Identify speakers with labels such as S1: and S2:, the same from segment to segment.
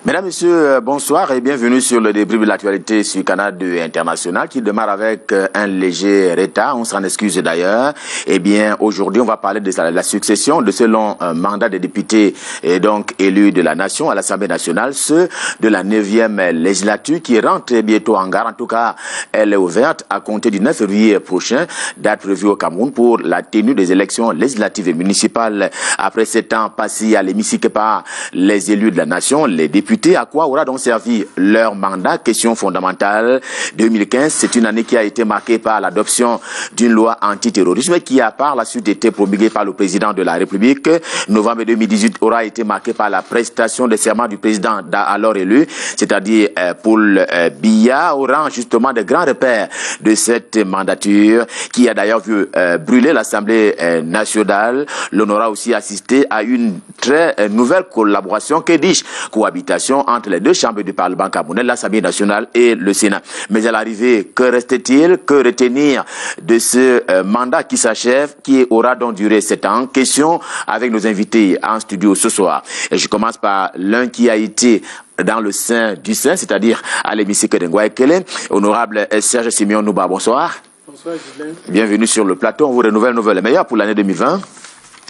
S1: Mesdames, Messieurs, bonsoir et bienvenue sur le débrief de l'actualité sur Canal 2 International qui démarre avec un léger retard. On s'en excuse d'ailleurs. Eh bien, aujourd'hui, on va parler de la succession de ce long mandat des députés et donc élus de la nation à l'Assemblée nationale, ceux de la 9e législature qui rentre bientôt en gare. En tout cas, elle est ouverte à compter du 9 février prochain, date prévue au Cameroun pour la tenue des élections législatives et municipales. Après 7 ans passés à l'hémicycle par les élus de la nation, les députés, à quoi aura donc servi leur mandat? Question fondamentale. 2015, c'est une année qui a été marquée par l'adoption d'une loi antiterrorisme qui a par la suite été promulguée par le président de la République. Novembre 2018 aura été marqué par la prestation de serment du président alors élu, c'est-à-dire Paul Biya, au rang justement de grand repère de cette mandature qui a d'ailleurs vu brûler l'Assemblée nationale. L'on aura aussi assisté à une très nouvelle collaboration, que dis-je, cohabitation entre les deux chambres du Parlement camerounais, l'Assemblée nationale et le Sénat. Mais à l'arrivée, que reste-t-il? Que retenir de ce mandat qui s'achève, qui aura donc duré 7 ans? Question avec nos invités en studio ce soir. Et je commence par l'un qui a été dans le sein du sein, c'est-à-dire à l'hémicycle de Ngouaekele, honorable Serge Simeon Nouba. Bonsoir.
S2: Bonsoir, Julien.
S1: Bienvenue sur le plateau. On vous renouvelle les meilleures pour l'année 2020.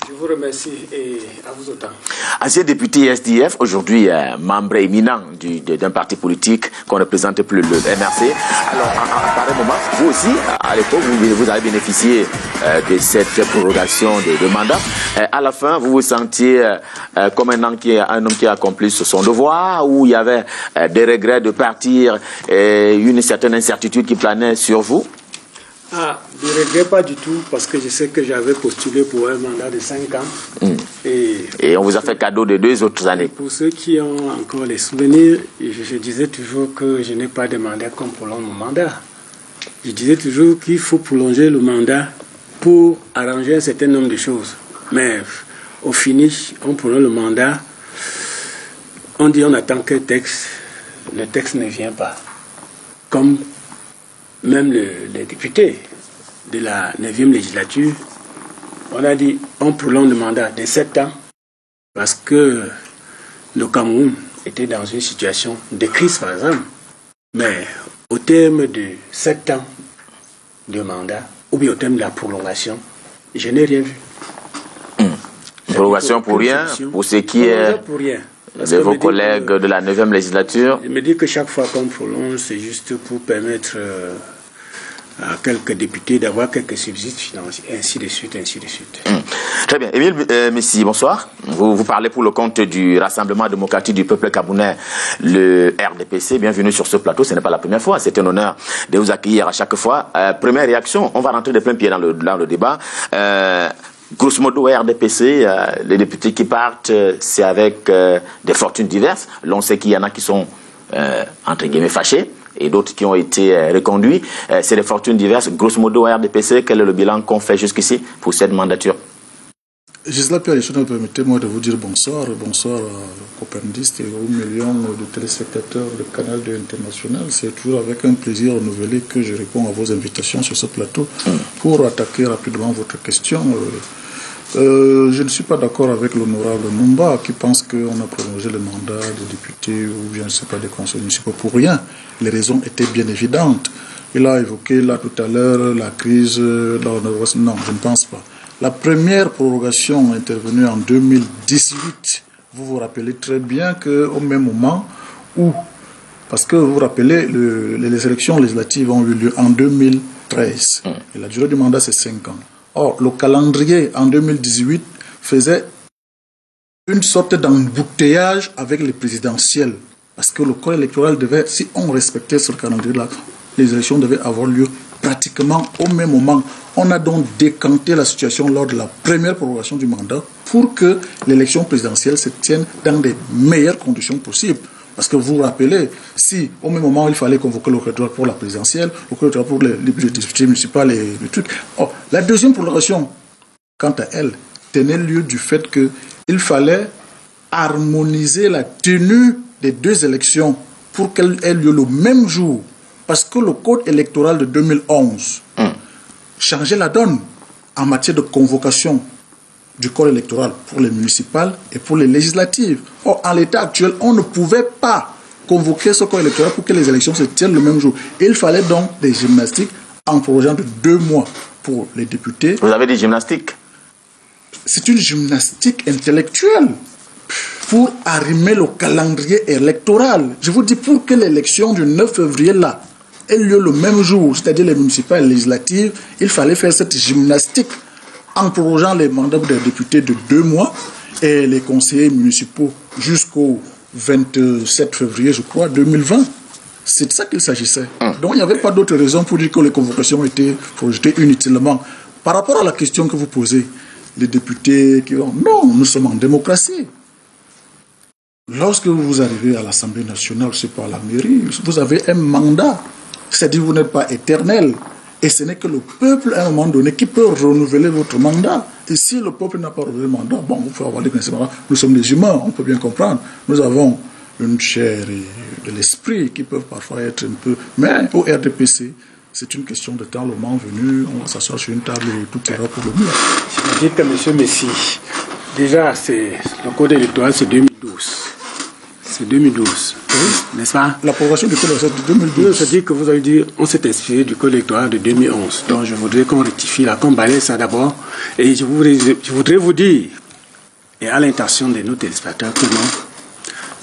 S2: Je vous remercie et à vous autant. Ancien
S1: député SDF, aujourd'hui membre éminent d'un parti politique qu'on ne représente plus, le MRC. Alors, à pareil moment, vous aussi, à l'époque, vous avez bénéficié de cette prorogation de mandat. À la fin, vous vous sentiez comme un homme qui a accompli son devoir, ou il y avait des regrets de partir et une certaine incertitude qui planait sur vous?
S2: Je ne regrette pas du tout parce que je sais que j'avais postulé pour un mandat de 5 ans.
S1: Et on vous a fait cadeau de 2 autres années.
S2: Pour ceux qui ont encore les souvenirs, je disais toujours que je n'ai pas demandé qu'on prolonge mon mandat. Je disais toujours qu'il faut prolonger le mandat pour arranger un certain nombre de choses. Mais au finish, on prolonge le mandat, on dit on attend qu'un texte, le texte ne vient pas. Comme même les députés de la 9e législature, on a dit on prolonge le mandat de 7 ans parce que le Cameroun était dans une situation de crise, par exemple. Mais au terme de 7 ans de mandat, ou bien au terme de la prolongation, je n'ai rien vu.
S1: Prolongation pour rien, pour ce qui est de vos collègues de la 9e législature?
S2: Je me dis que chaque fois qu'on prolonge, c'est juste pour permettre à quelques députés d'avoir quelques subsides financiers, ainsi de suite, ainsi de suite.
S1: Très bien. Émile Messi, bonsoir. Vous parlez pour le compte du Rassemblement démocratique du peuple camerounais, le RDPC. Bienvenue sur ce plateau. Ce n'est pas la première fois. C'est un honneur de vous accueillir à chaque fois. Première réaction, on va rentrer de plein pied dans le débat. Grosso modo, RDPC, les députés qui partent, c'est avec des fortunes diverses. L'on sait qu'il y en a qui sont, entre guillemets, fâchés, et d'autres qui ont été reconduits. C'est des fortunes diverses. Grosso modo, RDPC, quel est le bilan qu'on fait jusqu'ici pour cette mandature?
S3: Gisela Pierre, permettez-moi de vous dire bonsoir. Bonsoir aux copernidistes et aux millions de téléspectateurs de Canal 2 International. C'est toujours avec un plaisir renouvelé que je réponds à vos invitations sur ce plateau pour attaquer rapidement votre question. Je ne suis pas d'accord avec l'honorable Numba qui pense qu'on a prolongé le mandat des députés ou je ne sais pas des conseils municipaux pour rien. Les raisons étaient bien évidentes. Il a évoqué là tout à l'heure la crise. Non, je ne pense pas. La première prorogation intervenue en 2018, vous vous rappelez très bien qu'au même moment où, parce que vous vous rappelez, les élections législatives ont eu lieu en 2013 et la durée du mandat c'est 5 ans. Or, le calendrier en 2018 faisait une sorte d'embouteillage avec les présidentielles. Parce que le corps électoral devait, si on respectait ce calendrier-là, les élections devaient avoir lieu pratiquement au même moment. On a donc décanté la situation lors de la première prorogation du mandat pour que l'élection présidentielle se tienne dans les meilleures conditions possibles. Parce que vous vous rappelez, si au même moment il fallait convoquer le corps pour la présidentielle, le corps pour les députés municipaux et les trucs. Oh, la deuxième prorogation, quant à elle, tenait lieu du fait qu'il fallait harmoniser la tenue des 2 élections pour qu'elles aient lieu le même jour. Parce que le code électoral de 2011 changeait la donne en matière de convocation du corps électoral pour les municipales et pour les législatives. Or, en l'état actuel, on ne pouvait pas convoquer ce corps électoral pour que les élections se tiennent le même jour. Il fallait donc des gymnastiques en prorogeant de 2 mois pour les députés.
S1: Vous avez des gymnastiques?
S3: C'est une gymnastique intellectuelle pour arrimer le calendrier électoral. Je vous dis, pour que l'élection du 9 février là ait lieu le même jour, c'est-à-dire les municipales et législatives, il fallait faire cette gymnastique en prorogeant les mandats des députés de 2 mois et les conseillers municipaux jusqu'au 27 février, je crois, 2020. C'est de ça qu'il s'agissait. Donc il n'y avait pas d'autre raison pour dire que les convocations étaient projetées inutilement. Par rapport à la question que vous posez, les députés qui ont... Non, nous sommes en démocratie. Lorsque vous arrivez à l'Assemblée nationale, c'est pas à la mairie, vous avez un mandat. C'est-à-dire que vous n'êtes pas éternel. Et ce n'est que le peuple, à un moment donné, qui peut renouveler votre mandat. Et si le peuple n'a pas renouvelé le mandat, bon, vous pouvez avoir des principes. Nous sommes des humains, on peut bien comprendre. Nous avons une chair et de l'esprit qui peuvent parfois être un peu... Mais au RDPC, c'est une question de temps, le moment venu, on va s'asseoir sur une table et tout ira pour le mieux.
S2: Je dis que M. Messi, déjà, le code électoral, c'est 2012. C'est 2012, oui, n'est-ce pas?
S3: L'approbation du code électoral de 2012.
S2: C'est-à-dire que vous avez dit, on s'est inspiré du code électoral de 2011. Donc je voudrais qu'on rectifie là, qu'on balaye ça d'abord. Et je voudrais vous dire, et à l'intention de nos téléspectateurs, que non,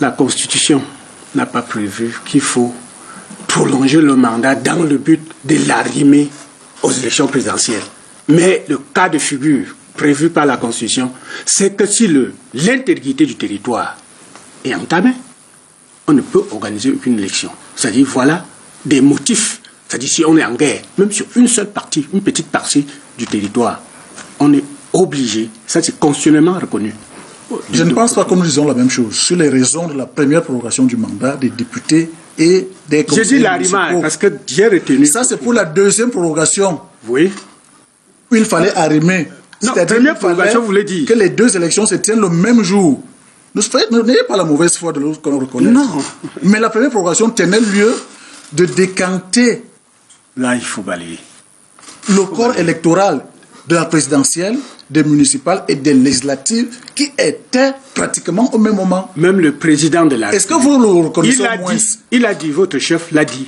S2: la Constitution n'a pas prévu qu'il faut prolonger le mandat dans le but de l'arrimer aux élections présidentielles. Mais le cas de figure prévu par la Constitution, c'est que si l'intégrité du territoire est entamée, on ne peut organiser aucune élection. C'est-à-dire, voilà des motifs. C'est-à-dire, si on est en guerre, même sur une seule partie, une petite partie du territoire, on est obligé, ça c'est constitutionnellement reconnu.
S3: Je ne pense pas que nous disons la même chose sur les raisons de la première prorogation du mandat des députés et des conseillers.
S2: J'ai dit l'arrimage parce que j'ai retenu.
S3: Ça, c'est pour la deuxième prorogation.
S2: Oui.
S3: Où il fallait arrimer.
S2: Non, la première prorogation, vous voulez dire
S3: que les 2 élections se tiennent le même jour. N'ayez pas la mauvaise foi de l'autre qu'on reconnaît.
S2: Non.
S3: Mais la première prorogation tenait lieu de décanter.
S2: Là, il faut balayer.
S3: Le corps électoral de la présidentielle, des municipales et des législatives qui étaient pratiquement au même moment.
S2: Même le président de la
S3: Est-ce que vous le reconnaissez
S2: il a dit, votre chef l'a dit,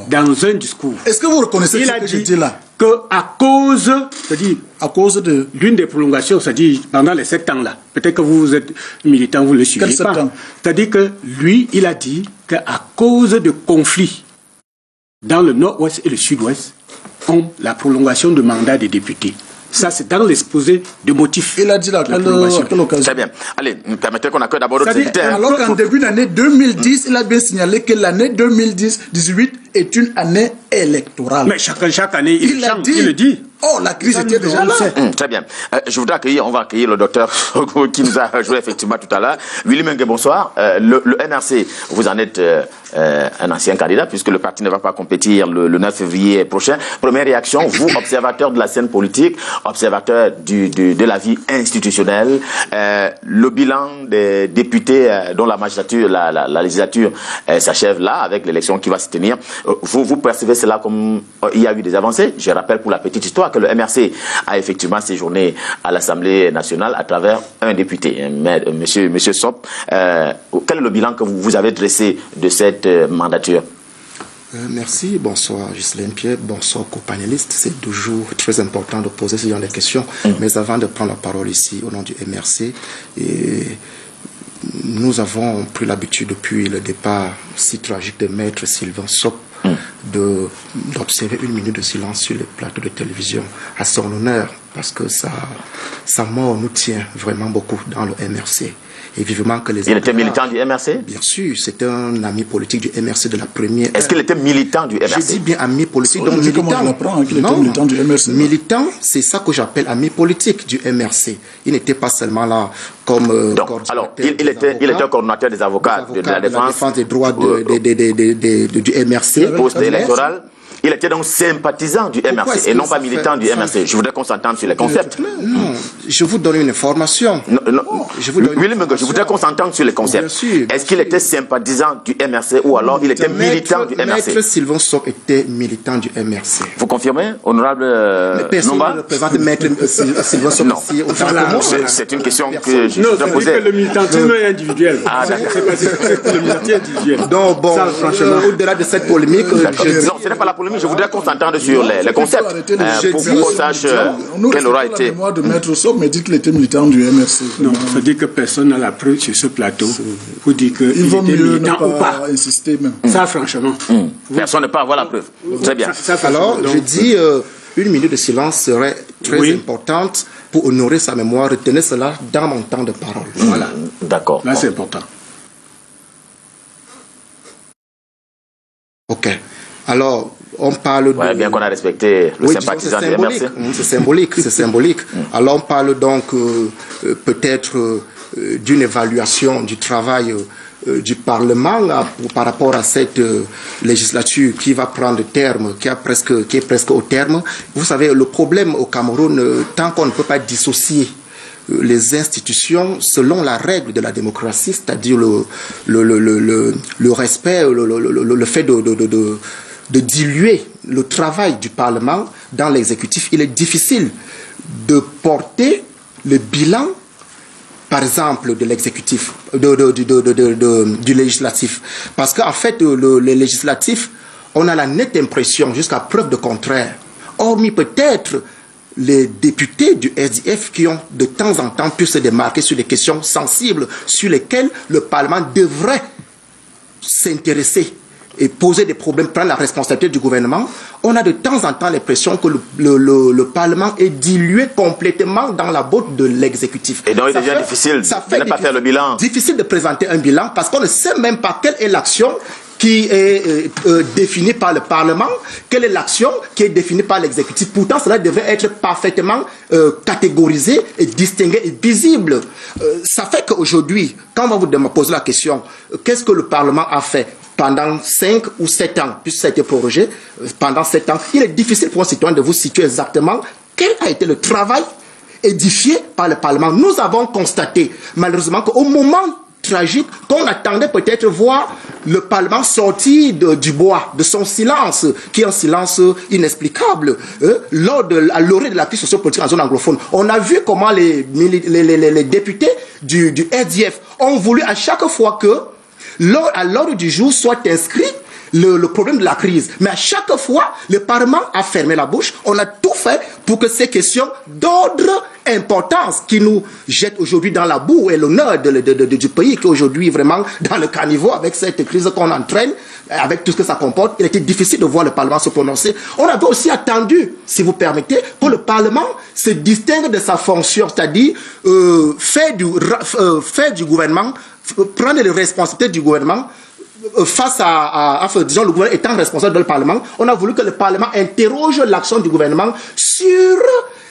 S2: dans un discours.
S3: Est-ce que vous reconnaissez ce que je dis là?
S2: Qu'à cause, c'est-à-dire,
S3: à cause de
S2: l'une des prolongations, c'est-à-dire pendant les 7 ans là, peut-être que vous êtes militant, vous le suivez pas. C'est-à-dire que lui, il a dit qu'à cause de conflits dans le nord-ouest et le sud-ouest, la prolongation de mandat des députés. Ça, c'est dans l'exposé de motifs.
S3: Il a dit là, à quelle occasion?
S1: Très bien. Allez, permettez qu'on accueille d'abord notre invité.
S3: Alors qu'en début d'année 2010, il a bien signalé que l'année 2018 est une année électorale.
S2: Mais chaque année, il le dit.
S3: Oh, la crise était déjà là.
S1: Très bien. Je voudrais on va accueillir le docteur qui nous a joué effectivement tout à l'heure. Willy Mengue, bonsoir. Le NRC, vous en êtes un ancien candidat puisque le parti ne va pas compétir le 9 février prochain. Première réaction, vous, observateur de la scène politique, observateur de la vie institutionnelle, le bilan des députés dont la magistrature, la législature s'achève là avec l'élection qui va se tenir. Vous percevez cela comme il y a eu des avancées? Je rappelle pour la petite histoire que le MRC a effectivement séjourné à l'Assemblée nationale à travers un député, Monsieur Sop. Quel est le bilan que vous avez dressé de cette mandature?
S4: Merci, bonsoir Ghislaine Pierre, bonsoir co-panélistes. C'est toujours très important de poser ce genre de questions. Mais avant de prendre la parole ici au nom du MRC, nous avons pris l'habitude depuis le départ si tragique de Maître Sylvain Sop d'observer une minute de silence sur les plateaux de télévision à son honneur, parce que sa mort nous tient vraiment beaucoup dans le MRC. Et vivement que les...
S1: Il était militant du MRC?
S4: Bien sûr, c'était un ami politique du MRC de la première...
S1: Est-ce qu'il était militant du MRC?
S4: Je dis bien ami politique, donc
S3: militant. Comment je l'apprends qu'il était militant du MRC?
S4: Militant, c'est ça que j'appelle ami politique du MRC. Il n'était pas seulement là comme...
S1: alors, il était coordonnateur des avocats de la défense
S4: des droits du MRC.
S1: Poste électoral. Il était donc sympathisant du MRC et non pas militant du MRC. Je voudrais qu'on s'entende sur les concepts.
S4: Non, Je vous donne une information.
S1: Je voudrais qu'on s'entende sur les concepts. Est-ce qu'il était sympathisant du MRC ou alors il était militant du MRC?
S4: Maître Sylvain Sop était militant du MRC.
S1: Vous confirmez, honorable
S4: Nomba? Ne représente Maître Sylvain Sop ici.
S1: C'est une question que je voudrais poser.
S2: Non, c'est que le militantisme est individuel. C'est pas le militantisme individuel.
S4: Donc bon, au-delà de cette polémique,
S1: non, ce n'est pas la polémique. Je voudrais qu'on s'entende sur les concepts pour qu'on sache quel aura été.
S3: Moi de Maître Sop me dit qu'il était militant du MRC.
S2: Non, ça dit que personne n'a la preuve sur ce plateau pour dire qu'il était militant ou pas.
S3: Insister même.
S2: Ça, franchement.
S1: Personne ne peut avoir la preuve. Très bien.
S4: Alors, je dis, une minute de silence serait très importante pour honorer sa mémoire. Retenez cela dans mon temps de parole. Voilà.
S1: D'accord.
S2: Là, c'est important.
S4: Ok. Alors, on parle de...
S1: bien qu'on a respecté le sympathisant du MRC.
S4: C'est symbolique. Alors, on parle donc peut-être d'une évaluation du travail du Parlement par rapport à cette législature qui va prendre terme, qui est presque au terme. Vous savez, le problème au Cameroun, tant qu'on ne peut pas dissocier les institutions selon la règle de la démocratie, c'est-à-dire le respect, le fait de diluer le travail du Parlement dans l'exécutif, il est difficile de porter le bilan, par exemple, de l'exécutif, du législatif. Parce qu'en fait, le législatif, on a la nette impression, jusqu'à preuve de contraire, hormis peut-être les députés du SDF qui ont de temps en temps pu se démarquer sur des questions sensibles sur lesquelles le Parlement devrait s'intéresser et poser des problèmes, prendre la responsabilité du gouvernement. On a de temps en temps l'impression que le Parlement est dilué complètement dans la botte de l'exécutif.
S1: Et donc il devient difficile de ne pas faire le bilan.
S4: Difficile de présenter un bilan parce qu'on ne sait même pas quelle est l'action qui est définie par le Parlement, quelle est l'action qui est définie par l'exécutif. Pourtant, cela devrait être parfaitement catégorisé et distingué et visible. Ça fait qu'aujourd'hui, quand on vous pose la question, qu'est-ce que le Parlement a fait pendant 5 ou 7 ans, puisque ça a été prorogé, pendant 7 ans, il est difficile pour un citoyen de vous situer exactement quel a été le travail édifié par le Parlement. Nous avons constaté, malheureusement, qu'au moment tragique, qu'on attendait peut-être voir le Parlement sortir du bois, de son silence, qui est un silence inexplicable, à l'orée de la crise sociopolitique en zone anglophone. On a vu comment les députés du SDF ont voulu à chaque fois que à l'ordre du jour soit inscrit le problème de la crise. Mais à chaque fois, le Parlement a fermé la bouche. On a tout fait pour que ces questions d'ordre importance qui nous jettent aujourd'hui dans la boue et l'honneur du pays qui est aujourd'hui vraiment dans le caniveau avec cette crise qu'on entraîne, avec tout ce que ça comporte, il était difficile de voir le Parlement se prononcer. On avait aussi attendu, si vous permettez, que le Parlement se distingue de sa fonction, c'est-à-dire faire du gouvernement, prendre les responsabilités du gouvernement face disons, le gouvernement étant responsable dans le Parlement. On a voulu que le Parlement interroge l'action du gouvernement sur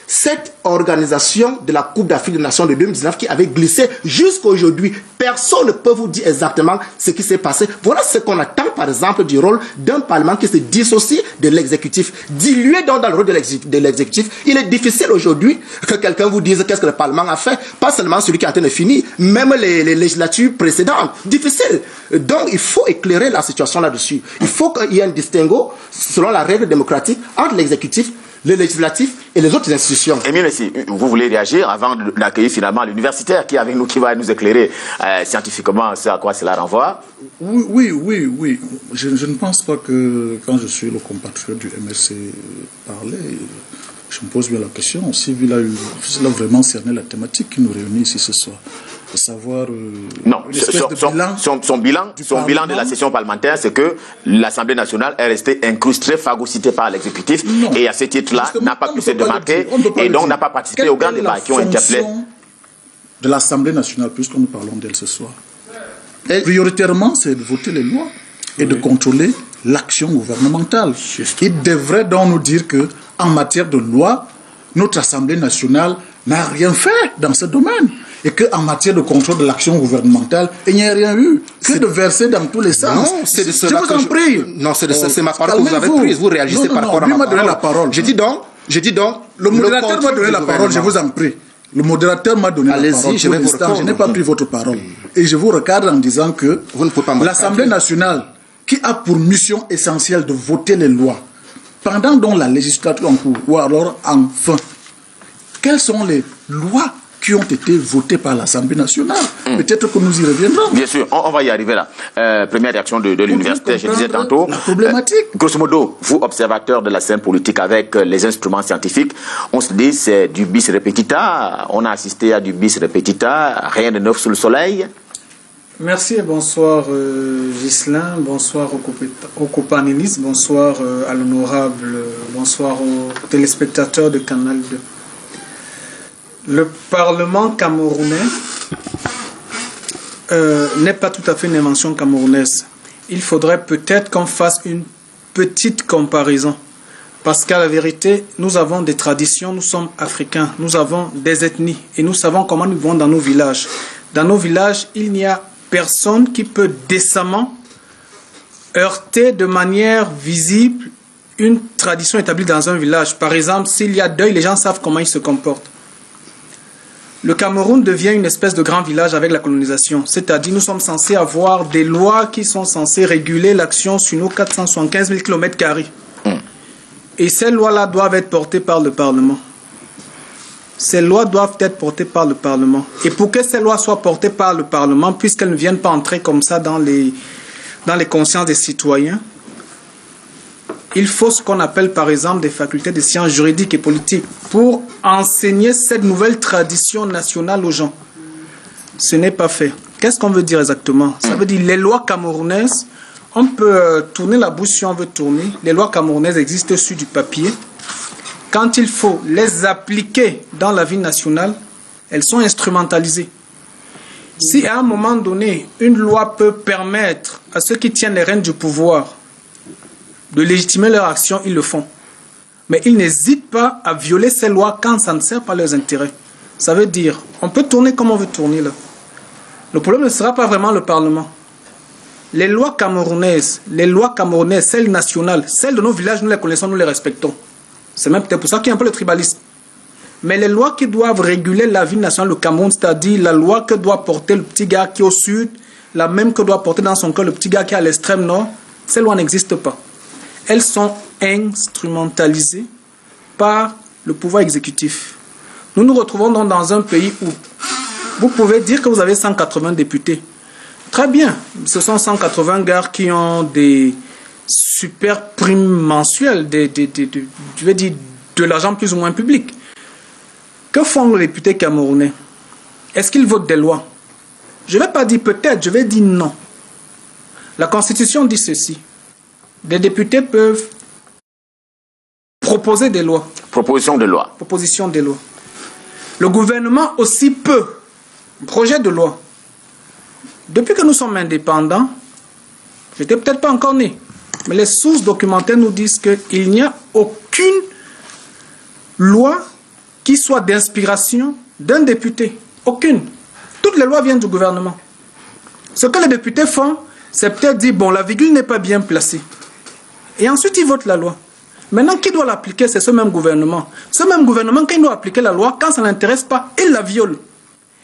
S4: cette organisation de la Coupe d'Afrique des Nations de 2019 qui avait glissé jusqu'à aujourd'hui. Personne ne peut vous dire exactement ce qui s'est passé. Voilà ce qu'on attend, par exemple, du rôle d'un Parlement qui se dissocie de l'exécutif. Dilué dans le rôle de l'exécutif, il est difficile aujourd'hui que quelqu'un vous dise qu'est-ce que le Parlement a fait. Pas seulement celui qui est en train de finir, même les législatures précédentes. Difficile. Donc, il faut éclairer la situation là-dessus. Il faut qu'il y ait un distinguo, selon la règle démocratique, entre l'exécutif, le législatif et les autres institutions.
S1: Émile, si vous voulez réagir avant d'accueillir finalement l'universitaire qui est avec nous, qui va nous éclairer scientifiquement ce à quoi cela renvoie.
S3: Oui. Je ne pense pas que quand je suis le compatriote du MRC parler, je me pose bien la question, s'il a vraiment cerné la thématique qui nous réunit ici ce soir. De savoir
S1: non, son bilan de la session parlementaire, c'est que l'Assemblée nationale est restée incrustée, phagocytée par l'exécutif et à ce titre-là n'a pas pu se démarquer et donc n'a pas participé aux grands débats qui ont interpellé.
S3: De l'Assemblée nationale, puisque nous parlons d'elle ce soir, prioritairement, c'est de voter les lois et de contrôler l'action gouvernementale. Il devrait donc nous dire que en matière de loi, notre Assemblée nationale n'a rien fait dans ce domaine. Et qu'en matière de contrôle de l'action gouvernementale, il n'y a rien eu. Que de verser dans tous les sens.
S4: Non, c'est de cela
S3: je vous en prie.
S4: Non, c'est ma parole que vous avez prise. Vous réagissez par rapport à ma parole.
S3: La parole.
S4: Je dis donc.
S3: Le modérateur m'a donné la parole, je vous en prie. Le modérateur m'a donné la parole.
S4: Je
S3: n'ai pas pris votre parole. Et je vous recadre en disant que l'Assemblée nationale, qui a pour mission essentielle de voter les lois, pendant donc la législature en cours, ou alors enfin, quelles sont les lois qui ont été votées par l'Assemblée nationale? Peut-être que nous y reviendrons.
S1: Bien sûr, on va y arriver là. Première réaction de l'université, je disais tantôt.
S3: La problématique.
S1: Grosso modo, vous, observateurs de la scène politique avec les instruments scientifiques, on se dit c'est du bis repetita. On a assisté à du bis repetita. Rien de neuf sous le soleil.
S5: Merci et bonsoir Ghislain, bonsoir aux copanélistes, bonsoir à l'honorable, bonsoir aux téléspectateurs de Canal 2. Le Parlement camerounais n'est pas tout à fait une invention camerounaise. Il faudrait peut-être qu'on fasse une petite comparaison. Parce qu'à la vérité, nous avons des traditions, nous sommes africains, nous avons des ethnies et nous savons comment nous vivons dans nos villages. Dans nos villages, il n'y a personne qui peut décemment heurter de manière visible une tradition établie dans un village. Par exemple, s'il y a deuil, les gens savent comment ils se comportent. Le Cameroun devient une espèce de grand village avec la colonisation. C'est-à-dire, nous sommes censés avoir des lois qui sont censées réguler l'action sur nos 475 000 km². Et ces lois-là doivent être portées par le Parlement. Ces lois doivent être portées par le Parlement. Et pour que ces lois soient portées par le Parlement, puisqu'elles ne viennent pas entrer comme ça dans les consciences des citoyens, il faut ce qu'on appelle par exemple des facultés de sciences juridiques et politiques pour enseigner cette nouvelle tradition nationale aux gens. Ce n'est pas fait. Qu'est-ce qu'on veut dire exactement? Ça veut dire les lois camerounaises, on peut tourner la bouche si on veut tourner. Les lois camerounaises existent sur du papier. Quand il faut les appliquer dans la vie nationale, elles sont instrumentalisées. Si à un moment donné, une loi peut permettre à ceux qui tiennent les rênes du pouvoir de légitimer leur action, ils le font. Mais ils n'hésitent pas à violer ces lois quand ça ne sert pas leurs intérêts. Ça veut dire, on peut tourner comme on veut tourner là. Le problème ne sera pas vraiment le Parlement. Les lois camerounaises, celles nationales, celles de nos villages, nous les connaissons, nous les respectons. C'est même peut-être pour ça qu'il y a un peu le tribalisme. Mais les lois qui doivent réguler la vie nationale du Cameroun, c'est-à-dire la loi que doit porter le petit gars qui est au sud, la même que doit porter dans son cœur le petit gars qui est à l'extrême nord, ces lois n'existent pas. Elles sont instrumentalisées par le pouvoir exécutif. Nous nous retrouvons donc dans un pays où vous pouvez dire que vous avez 180 députés. Très bien, ce sont 180 gars qui ont des super primes mensuelles, je vais dire de l'argent plus ou moins public. Que font les députés camerounais? Est-ce qu'ils votent des lois? Je ne vais pas dire peut-être, je vais dire non. La Constitution dit ceci. Des députés peuvent proposer des lois.
S1: Proposition de loi.
S5: Proposition de loi. Le gouvernement aussi peut. Projet de loi. Depuis que nous sommes indépendants, je n'étais peut-être pas encore né, mais les sources documentaires nous disent qu'il n'y a aucune loi qui soit d'inspiration d'un député. Aucune. Toutes les lois viennent du gouvernement. Ce que les députés font, c'est peut-être dire, bon, la virgule n'est pas bien placée. Et ensuite, ils votent la loi. Maintenant, qui doit l'appliquer? C'est ce même gouvernement. Ce même gouvernement, quand il doit appliquer la loi, quand ça ne l'intéresse pas, il la viole.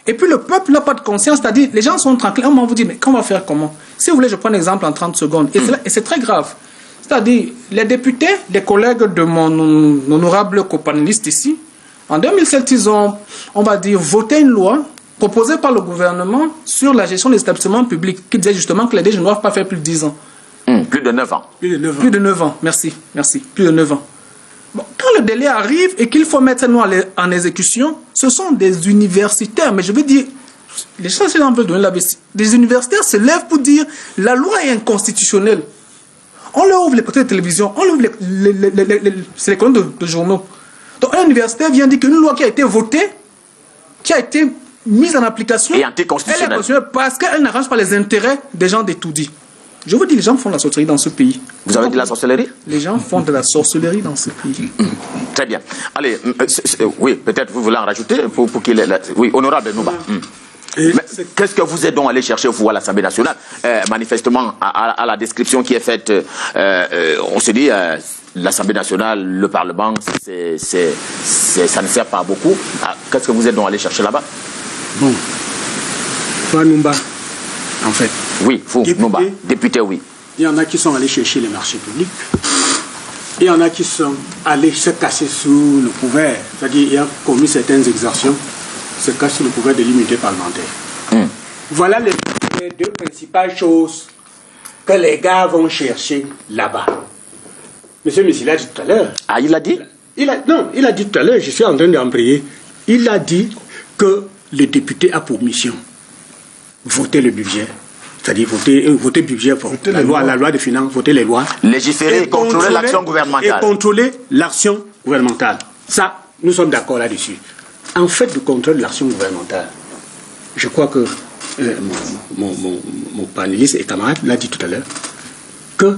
S5: Et puis le peuple n'a pas de conscience, c'est-à-dire les gens sont tranquilles. On vous dit, mais qu'on va faire comment? Si vous voulez, je prends un exemple en 30 secondes. Et c'est très grave. C'est-à-dire, les députés, des collègues de mon honorable copanéliste ici, en 2007, ils ont, on va dire, voté une loi proposée par le gouvernement sur la gestion des établissements publics, qui disait justement que les DG ne doivent pas faire plus de 10 ans.
S1: Plus de 9 ans.
S5: Plus de 9 ans, merci. Plus de 9 ans. Bon, quand le délai arrive et qu'il faut mettre nous en exécution, ce sont des universitaires, mais je veux dire, les gens c'est un peu donner la vessie. Des universitaires se lèvent pour dire la loi est inconstitutionnelle. On leur ouvre les portails de télévision, on leur ouvre c'est les colonnes de journaux. Donc un universitaire vient dire qu'une loi qui a été votée, qui a été mise en application,
S1: et anticonstitutionnelle.
S5: Elle est constitutionnelle parce qu'elle n'arrange pas les intérêts des gens d'étudier. Je vous dis, les gens font de la sorcellerie dans ce pays.
S1: Vous avez dit la sorcellerie?
S5: Les gens font de la sorcellerie dans ce pays.
S1: Très bien. Allez, oui, peut-être vous voulez en rajouter pour qu'il ait... Oui, honorable Nouba. Qu'est-ce que vous êtes donc allé chercher, vous, à l'Assemblée nationale? Manifestement, à la description qui est faite, on se dit, l'Assemblée nationale, le Parlement, ça ne sert pas beaucoup. Qu'est-ce que vous êtes donc allé chercher là-bas?
S2: Bon, toi, Numba, en fait.
S1: Oui, vous, Numba, député, oui.
S2: Il y en a qui sont allés chercher les marchés publics. Il y en a qui sont allés se casser sous le couvert. C'est-à-dire, il y a commis certaines exactions, se cachent sous le couvert de l'immunité parlementaire. Voilà les deux principales choses que les gars vont chercher là-bas. Monsieur Messi l'a dit tout à l'heure.
S1: Ah, il l'a dit?
S2: Non, il a dit tout à l'heure, je suis en train d'embrayer. Il a dit que le député a pour mission voter le budget. C'est-à-dire voter budget pour la loi de finances, voter les lois.
S1: Légiférer et contrôler l'action gouvernementale.
S2: Et contrôler l'action gouvernementale. Ça, nous sommes d'accord là-dessus. En fait, le contrôle de l'action gouvernementale, je crois que mon panéliste et camarade l'a dit tout à l'heure, que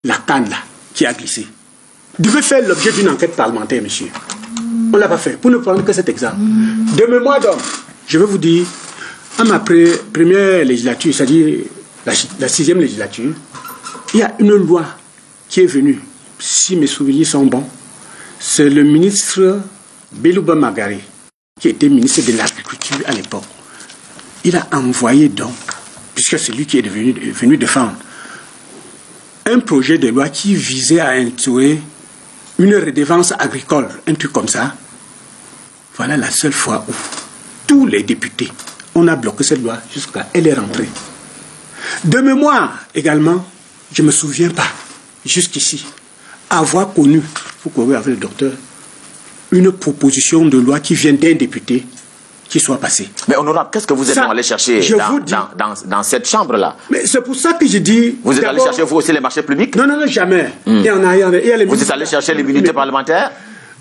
S2: la canne là, qui a glissé, devait faire l'objet d'une enquête parlementaire, monsieur. On ne l'a pas fait, pour ne prendre que cet exemple. De mémoire d'homme, je vais vous dire, à ma première législature, c'est-à-dire la 6e législature, il y a une loi qui est venue, si mes souvenirs sont bons, c'est le ministre Belouba Magari, qui était ministre de l'Agriculture à l'époque. Il a envoyé donc, puisque c'est lui qui est venu défendre, un projet de loi qui visait à instaurer une redevance agricole, un truc comme ça. Voilà la seule fois où tous les députés, on a bloqué cette loi jusqu'à elle est rentrée. De mémoire également, je ne me souviens pas, jusqu'ici, avoir connu, vous courez avec le docteur, une proposition de loi qui vient d'un député qui soit passée.
S1: Mais honorable, qu'est-ce que vous êtes allé chercher dans cette chambre-là?
S2: Mais c'est pour ça que je dis...
S1: Vous êtes allé chercher vous aussi les marchés publics?
S2: Non, jamais. Il y a
S1: vous êtes allé chercher l'immunité parlementaire?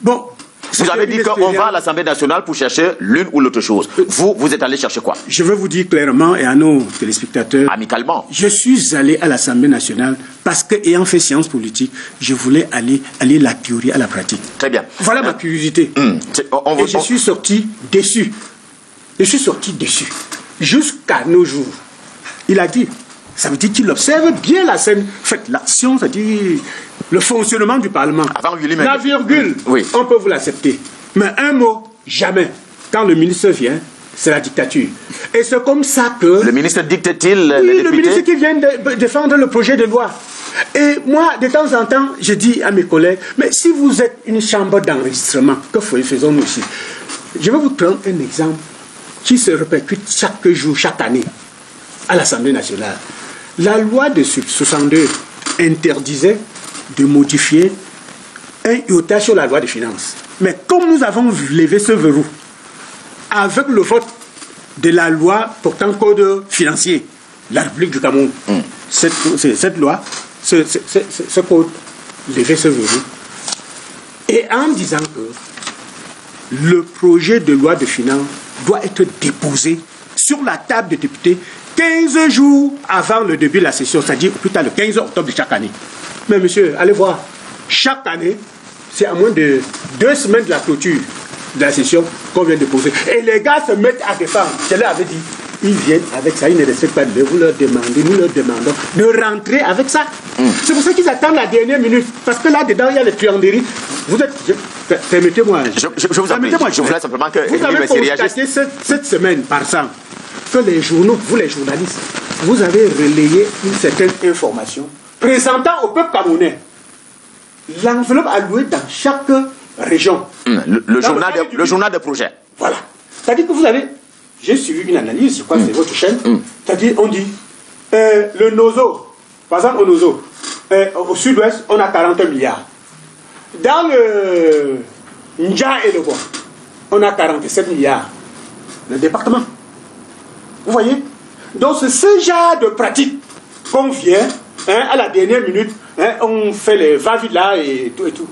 S2: Bon...
S1: Vous avez dit qu'on va à l'Assemblée nationale pour chercher l'une ou l'autre chose. Vous êtes allé chercher quoi?
S2: Je veux vous dire clairement et à nos téléspectateurs...
S1: Amicalement.
S2: Je suis allé à l'Assemblée nationale parce que, ayant fait sciences politiques, je voulais aller la théorie à la pratique.
S1: Très bien.
S2: Voilà ma curiosité. Et je suis sorti déçu. Je suis sorti déçu. Jusqu'à nos jours. Il a dit... Ça veut dire qu'il observe bien la scène. En fait, l'action, c'est-à-dire le fonctionnement du Parlement. La virgule, oui. On peut vous l'accepter. Mais un mot, jamais. Quand le ministre vient, c'est la dictature. Et c'est comme ça que...
S1: Le ministre dicte-t-il
S2: oui, le ministre qui vient de défendre le projet de loi. Et moi, de temps en temps, je dis à mes collègues, mais si vous êtes une chambre d'enregistrement, que faisons-nous ici? Je vais vous prendre un exemple qui se répercute chaque jour, chaque année, à l'Assemblée nationale. La loi de 62 interdisait de modifier un iota sur la loi de finances. Mais comme nous avons levé ce verrou, avec le vote de la loi portant code financier, la République du Cameroun, cette loi, ce code, levait ce verrou. Et en disant que le projet de loi de finances doit être déposé sur la table des députés 15 jours avant le début de la session, c'est-à-dire plus tard le 15 octobre de chaque année. Mais monsieur, allez voir, chaque année, c'est à moins de 2 semaines de la clôture de la session qu'on vient de poser. Et les gars se mettent à défendre. Je leur avais dit, ils viennent avec ça, ils ne respectent pas de vous leur demandez, nous leur demandons de rentrer avec ça. C'est pour ça qu'ils attendent la dernière minute. Parce que là-dedans, il y a les truanderies. Vous êtes... Permettez-moi.
S1: Je vous appelle. Je voulais simplement que...
S2: Vous avez constaté cette semaine, par exemple, que les journaux, vous les journalistes, vous avez relayé une certaine information présentant au peuple camerounais l'enveloppe allouée dans chaque région.
S1: Le journal de projet.
S2: Voilà. C'est-à-dire que vous avez... J'ai suivi une analyse, je crois que c'est votre chaîne. C'est-à-dire, on dit, le Nozo, par exemple au Nozo, au sud-ouest, on a 40 milliards. Dans le Ndja et le Bois, on a 47 milliards. Le département. Vous voyez? Donc c'est ce genre de pratique qu'on vient, à la dernière minute, on fait les va-vite là et tout et tout.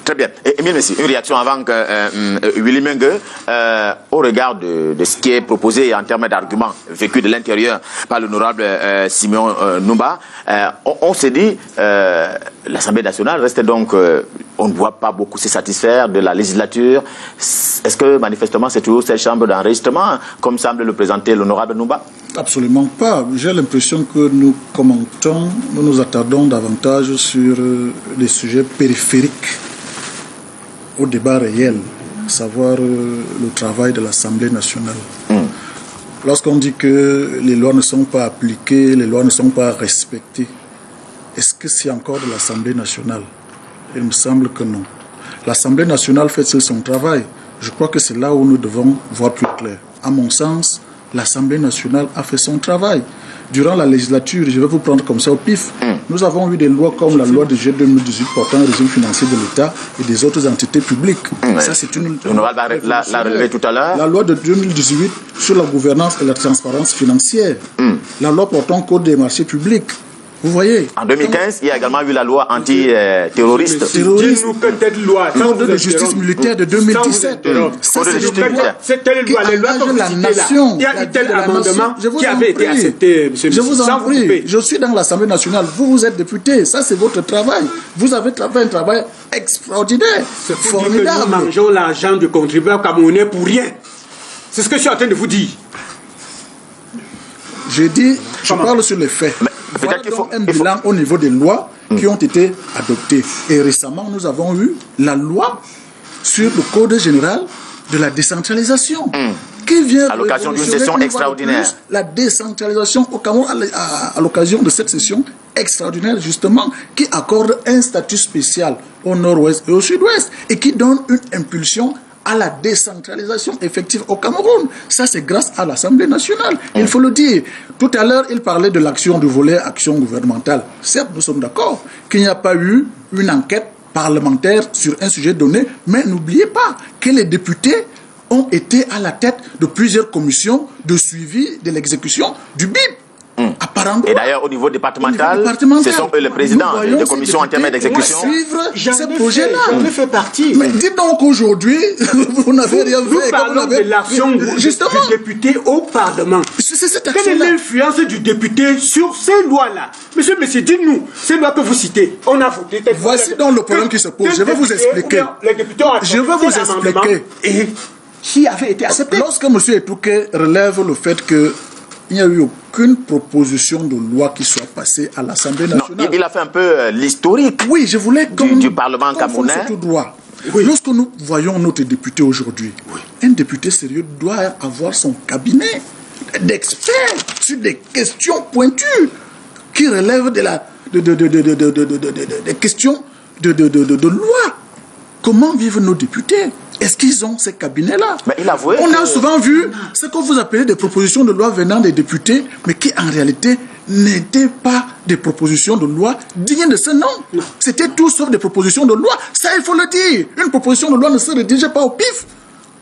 S1: Très bien. Émile Messi, une réaction avant que Willy Mengue, au regard de ce qui est proposé en termes d'arguments vécus de l'intérieur par l'honorable Simeon Numba, on s'est dit, l'Assemblée nationale reste donc, on ne voit pas beaucoup se satisfaire de la législature. Est-ce que manifestement c'est toujours cette chambre d'enregistrement, comme semble le présenter l'honorable Nouba?
S3: Absolument pas. J'ai l'impression que nous commentons, nous nous attardons davantage sur les sujets périphériques au débat réel, à savoir le travail de l'Assemblée nationale. Lorsqu'on dit que les lois ne sont pas appliquées, les lois ne sont pas respectées, est-ce que c'est encore de l'Assemblée nationale? Il me semble que non. L'Assemblée nationale fait son travail. Je crois que c'est là où nous devons voir plus clair. À mon sens, l'Assemblée nationale a fait son travail. Durant la législature, je vais vous prendre comme ça au pif, nous avons eu des lois comme la loi de G 2018 portant le régime financier de l'État et des autres entités publiques. Ça, c'est une...
S1: On va la relever tout à l'heure.
S3: La loi de 2018 sur la gouvernance et la transparence financière. La loi portant code des marchés publics. Vous voyez.
S1: En 2015, il y a également eu la loi anti-terroriste.
S2: Dis-nous que telle loi,
S3: code de justice militaire de 2017.
S2: C'est telle loi, les lois que vous citez là. Il y a eu tel amendement qui avait été accepté, monsieur.
S3: Je vous en prie. Je suis dans l'Assemblée nationale. Vous êtes député. Ça, c'est votre travail. Vous avez fait un travail extraordinaire.
S2: C'est formidable. Nous mangeons l'argent du contribuable camerounais pour rien. C'est ce que je suis en train de vous dire.
S3: Je parle sur les faits. Voilà donc un bilan au niveau des lois qui ont été adoptées. Et récemment, nous avons eu la loi sur le Code général de la décentralisation. Qui vient
S1: à l'occasion d'une session extraordinaire.
S3: La décentralisation au Cameroun à l'occasion de cette session extraordinaire, justement, qui accorde un statut spécial au nord-ouest et au sud-ouest et qui donne une impulsion à la décentralisation effective au Cameroun. Ça, c'est grâce à l'Assemblée nationale. Il faut le dire. Tout à l'heure, il parlait de l'action du volet action gouvernementale. Certes, nous sommes d'accord qu'il n'y a pas eu une enquête parlementaire sur un sujet donné, mais n'oubliez pas que les députés ont été à la tête de plusieurs commissions de suivi de l'exécution du BIP.
S1: Et d'ailleurs, au niveau départemental, ce sont eux les présidents des commissions intermédiaires d'exécution.
S3: Suivre ces projets-là.
S2: J'en ai fait partie.
S3: Mais dites donc qu'aujourd'hui, vous n'avez rien fait.
S2: Nous parlons de l'action du député au Parlement. Quelle est l'influence du député sur ces lois-là? Monsieur, dites-nous, ces lois que vous citez, on a voté.
S3: Voici donc le problème qui se pose. Je vais vous expliquer. Je vais vous expliquer.
S2: Et qui avait été accepté.
S3: Lorsque M. Etouké relève le fait que il n'y a eu aucune proposition de loi qui soit passée à l'Assemblée nationale.
S1: Non, il a fait un peu l'historique du Parlement camerounais.
S3: Oui. Lorsque nous voyons notre député aujourd'hui, un député sérieux doit avoir son cabinet d'experts sur des questions pointues qui relèvent des questions de loi. Comment vivent nos députés? Est-ce qu'ils ont ces cabinets-là? On a souvent vu ce que vous appelez des propositions de loi venant des députés, mais qui en réalité n'étaient pas des propositions de loi dignes de ce nom. C'était tout sauf des propositions de loi. Ça, il faut le dire. Une proposition de loi ne se rédige pas au pif.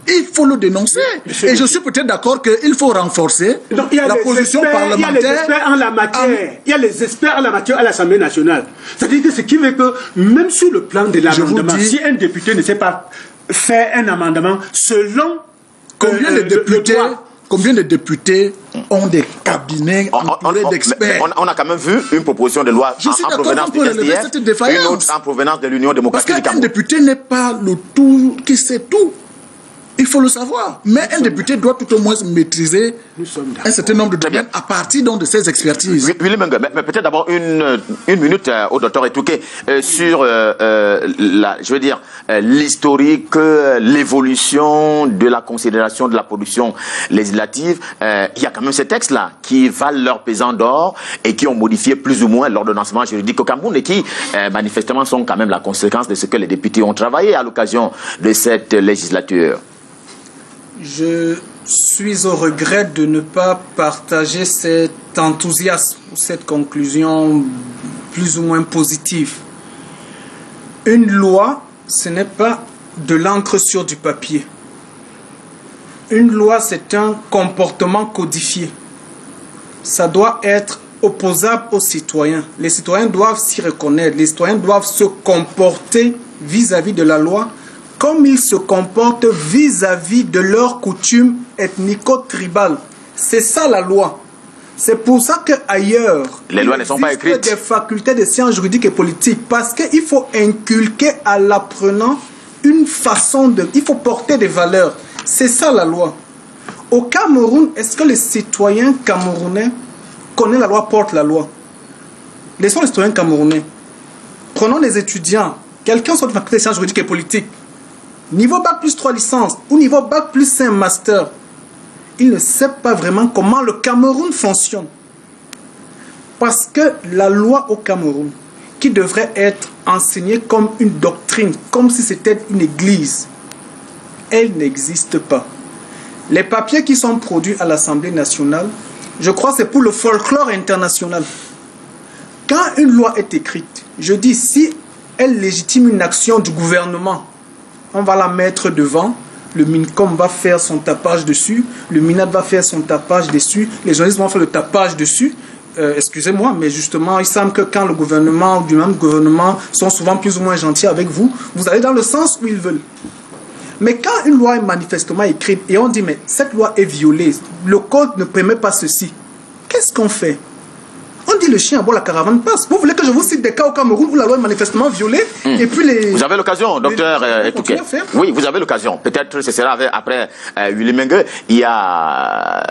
S3: Il faut le dénoncer. Et je suis peut-être d'accord qu'il faut renforcer la position parlementaire.
S2: Il y a les experts en la matière. Il y a les experts en la matière à l'Assemblée nationale. C'est-à-dire que ce qui veut que, même sur le plan de l'amendement, si un député ne sait pas faire un amendement selon
S3: combien de députés ont des cabinets entourés d'experts?
S1: On a quand même vu une proposition de loi en provenance du SDF, une autre en provenance de l'Union démocratique du Cameroun.
S3: Parce qu'un député n'est pas le tout qui sait tout. Il faut le savoir. Mais un député doit tout au moins maîtriser un certain nombre de domaines à partir donc de ses expertises.
S1: Oui, mais peut-être d'abord une minute au docteur Etouké sur l'historique, l'évolution de la considération de la production législative. Il y a quand même ces textes-là qui valent leur pesant d'or et qui ont modifié plus ou moins l'ordonnancement juridique au Cameroun et qui manifestement sont quand même la conséquence de ce que les députés ont travaillé à l'occasion de cette législature.
S5: Je suis au regret de ne pas partager cet enthousiasme ou cette conclusion plus ou moins positive. Une loi, ce n'est pas de l'encre sur du papier. Une loi, c'est un comportement codifié. Ça doit être opposable aux citoyens. Les citoyens doivent s'y reconnaître. Les citoyens doivent se comporter vis-à-vis de la loi comme ils se comportent vis-à-vis de leurs coutumes ethnico-tribales. C'est ça la loi. C'est pour ça qu'ailleurs,
S1: les lois ne sont pas écrites.
S5: Il y a des facultés de sciences juridiques et politiques parce qu'il faut inculquer à l'apprenant une façon de... Il faut porter des valeurs. C'est ça la loi. Au Cameroun, est-ce que les citoyens camerounais connaissent la loi, portent la loi? Laissons les citoyens camerounais. Prenons les étudiants. Quelqu'un soit de faculté de sciences juridiques et politiques. Niveau bac plus 3 licences ou niveau bac plus 5 master. Il ne sait pas vraiment comment le Cameroun fonctionne. Parce que la loi au Cameroun, qui devrait être enseignée comme une doctrine, comme si c'était une église, elle n'existe pas. Les papiers qui sont produits à l'Assemblée nationale, je crois que c'est pour le folklore international. Quand une loi est écrite, je dis, si elle légitime une action du gouvernement, on va la mettre devant. Le MINCOM va faire son tapage dessus, le MINAD va faire son tapage dessus, les journalistes vont faire le tapage dessus. Excusez-moi, mais justement, il semble que quand le gouvernement ou du même gouvernement sont souvent plus ou moins gentils avec vous, vous allez dans le sens où ils veulent. Mais quand une loi est manifestement écrite et on dit, mais cette loi est violée, le code ne permet pas ceci, qu'est-ce qu'on fait? On dit le chien aboie, la caravane passe. Vous voulez que je vous cite des cas au Cameroun où la loi est manifestement violée et puis les...
S1: Vous avez l'occasion, docteur Etouké. Oui, vous avez l'occasion. Peut-être ce sera après Willy Mengue. Il y a,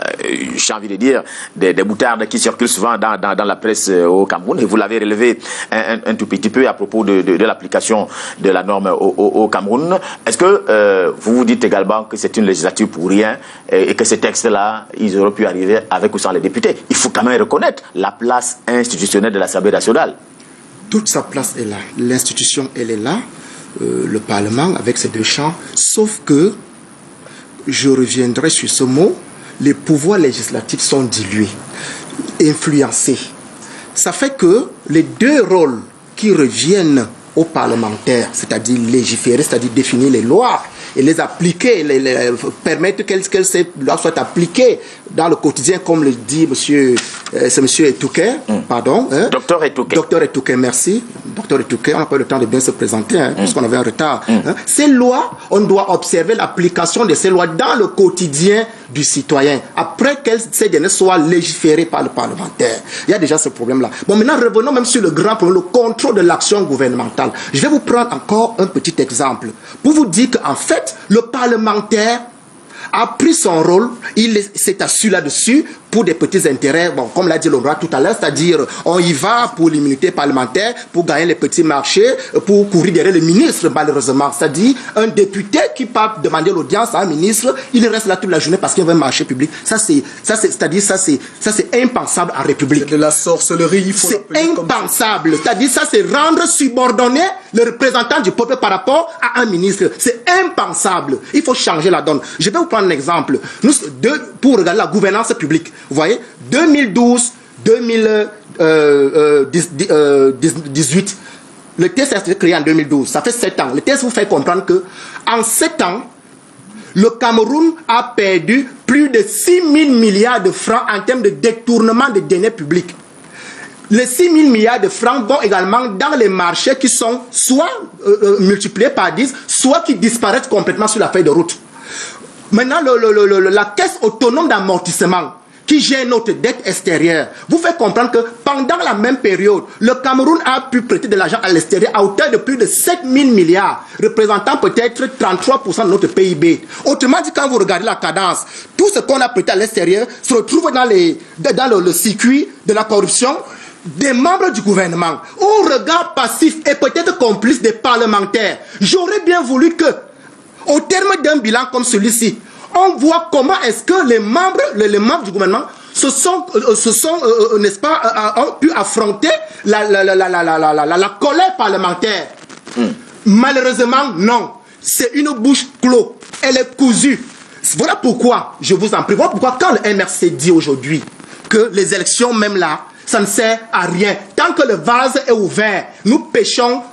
S1: j'ai envie de dire, des boutardes qui circulent souvent dans la presse au Cameroun. Et vous l'avez relevé un tout petit peu à propos de l'application de la norme au Cameroun. Est-ce que vous vous dites également que c'est une législature pour rien et que ces textes-là, ils auraient pu arriver avec ou sans les députés? Il faut quand même reconnaître la place institutionnelle de l'Assemblée nationale.
S4: Toute sa place est là. L'institution, elle est là. Le Parlement, avec ses deux chambres. Sauf que, je reviendrai sur ce mot, les pouvoirs législatifs sont dilués, influencés. Ça fait que les deux rôles qui reviennent aux parlementaires, c'est-à-dire légiférer, c'est-à-dire définir les lois et les appliquer, permettre que ces lois soient appliquées dans le quotidien, comme le dit c'est monsieur Etouké, pardon.
S1: Docteur Etouké.
S4: Docteur Etouké, merci. Docteur Etouké, on n'a pas eu le temps de bien se présenter, puisqu'on avait un retard. Ces lois, on doit observer l'application de ces lois dans le quotidien du citoyen, après que ces derniers soient légiférés par le parlementaire. Il y a déjà ce problème-là. Bon, maintenant, revenons même sur le grand problème, le contrôle de l'action gouvernementale. Je vais vous prendre encore un petit exemple pour vous dire qu'en fait, le parlementaire a pris son rôle, il s'est assis là-dessus pour des petits intérêts, bon, comme l'a dit Laura tout à l'heure, c'est-à-dire on y va pour l'immunité parlementaire, pour gagner les petits marchés, pour courir derrière le ministre, malheureusement. C'est-à-dire un député qui part demander l'audience à un ministre, il reste là toute la journée parce qu'il veut un marché public. Ça c'est impensable en République.
S5: C'est de la sorcellerie, il faut
S4: c'est impensable. C'est-à-dire ça c'est rendre subordonné le représentant du peuple par rapport à un ministre. C'est impensable. Il faut changer la donne. Je vais vous prendre un exemple. Pour regarder la gouvernance publique. Vous voyez, 2012, 2018, le test a été créé en 2012. Ça fait 7 ans. Le test vous fait comprendre que en 7 ans, le Cameroun a perdu plus de 6 000 milliards de francs en termes de détournement de deniers publics. Les 6 000 milliards de francs vont également dans les marchés qui sont soit multipliés par 10, soit qui disparaissent complètement sur la feuille de route. Maintenant, la caisse autonome d'amortissement qui gère notre dette extérieure vous fait comprendre que pendant la même période, le Cameroun a pu prêter de l'argent à l'extérieur à hauteur de plus de 7 000 milliards, représentant peut-être 33% de notre PIB. Autrement dit, quand vous regardez la cadence, tout ce qu'on a prêté à l'extérieur se retrouve dans le circuit de la corruption des membres du gouvernement, au regard passif et peut-être complice des parlementaires. J'aurais bien voulu que, au terme d'un bilan comme celui-ci, on voit comment est-ce que les membres du gouvernement n'est-ce pas, ont pu affronter la colère parlementaire. Malheureusement, non. C'est une bouche close. Elle est cousue. Voilà pourquoi, je vous en prie, voilà pourquoi quand le MRC dit aujourd'hui que les élections, même là, ça ne sert à rien. Tant que le vase est ouvert, nous péchons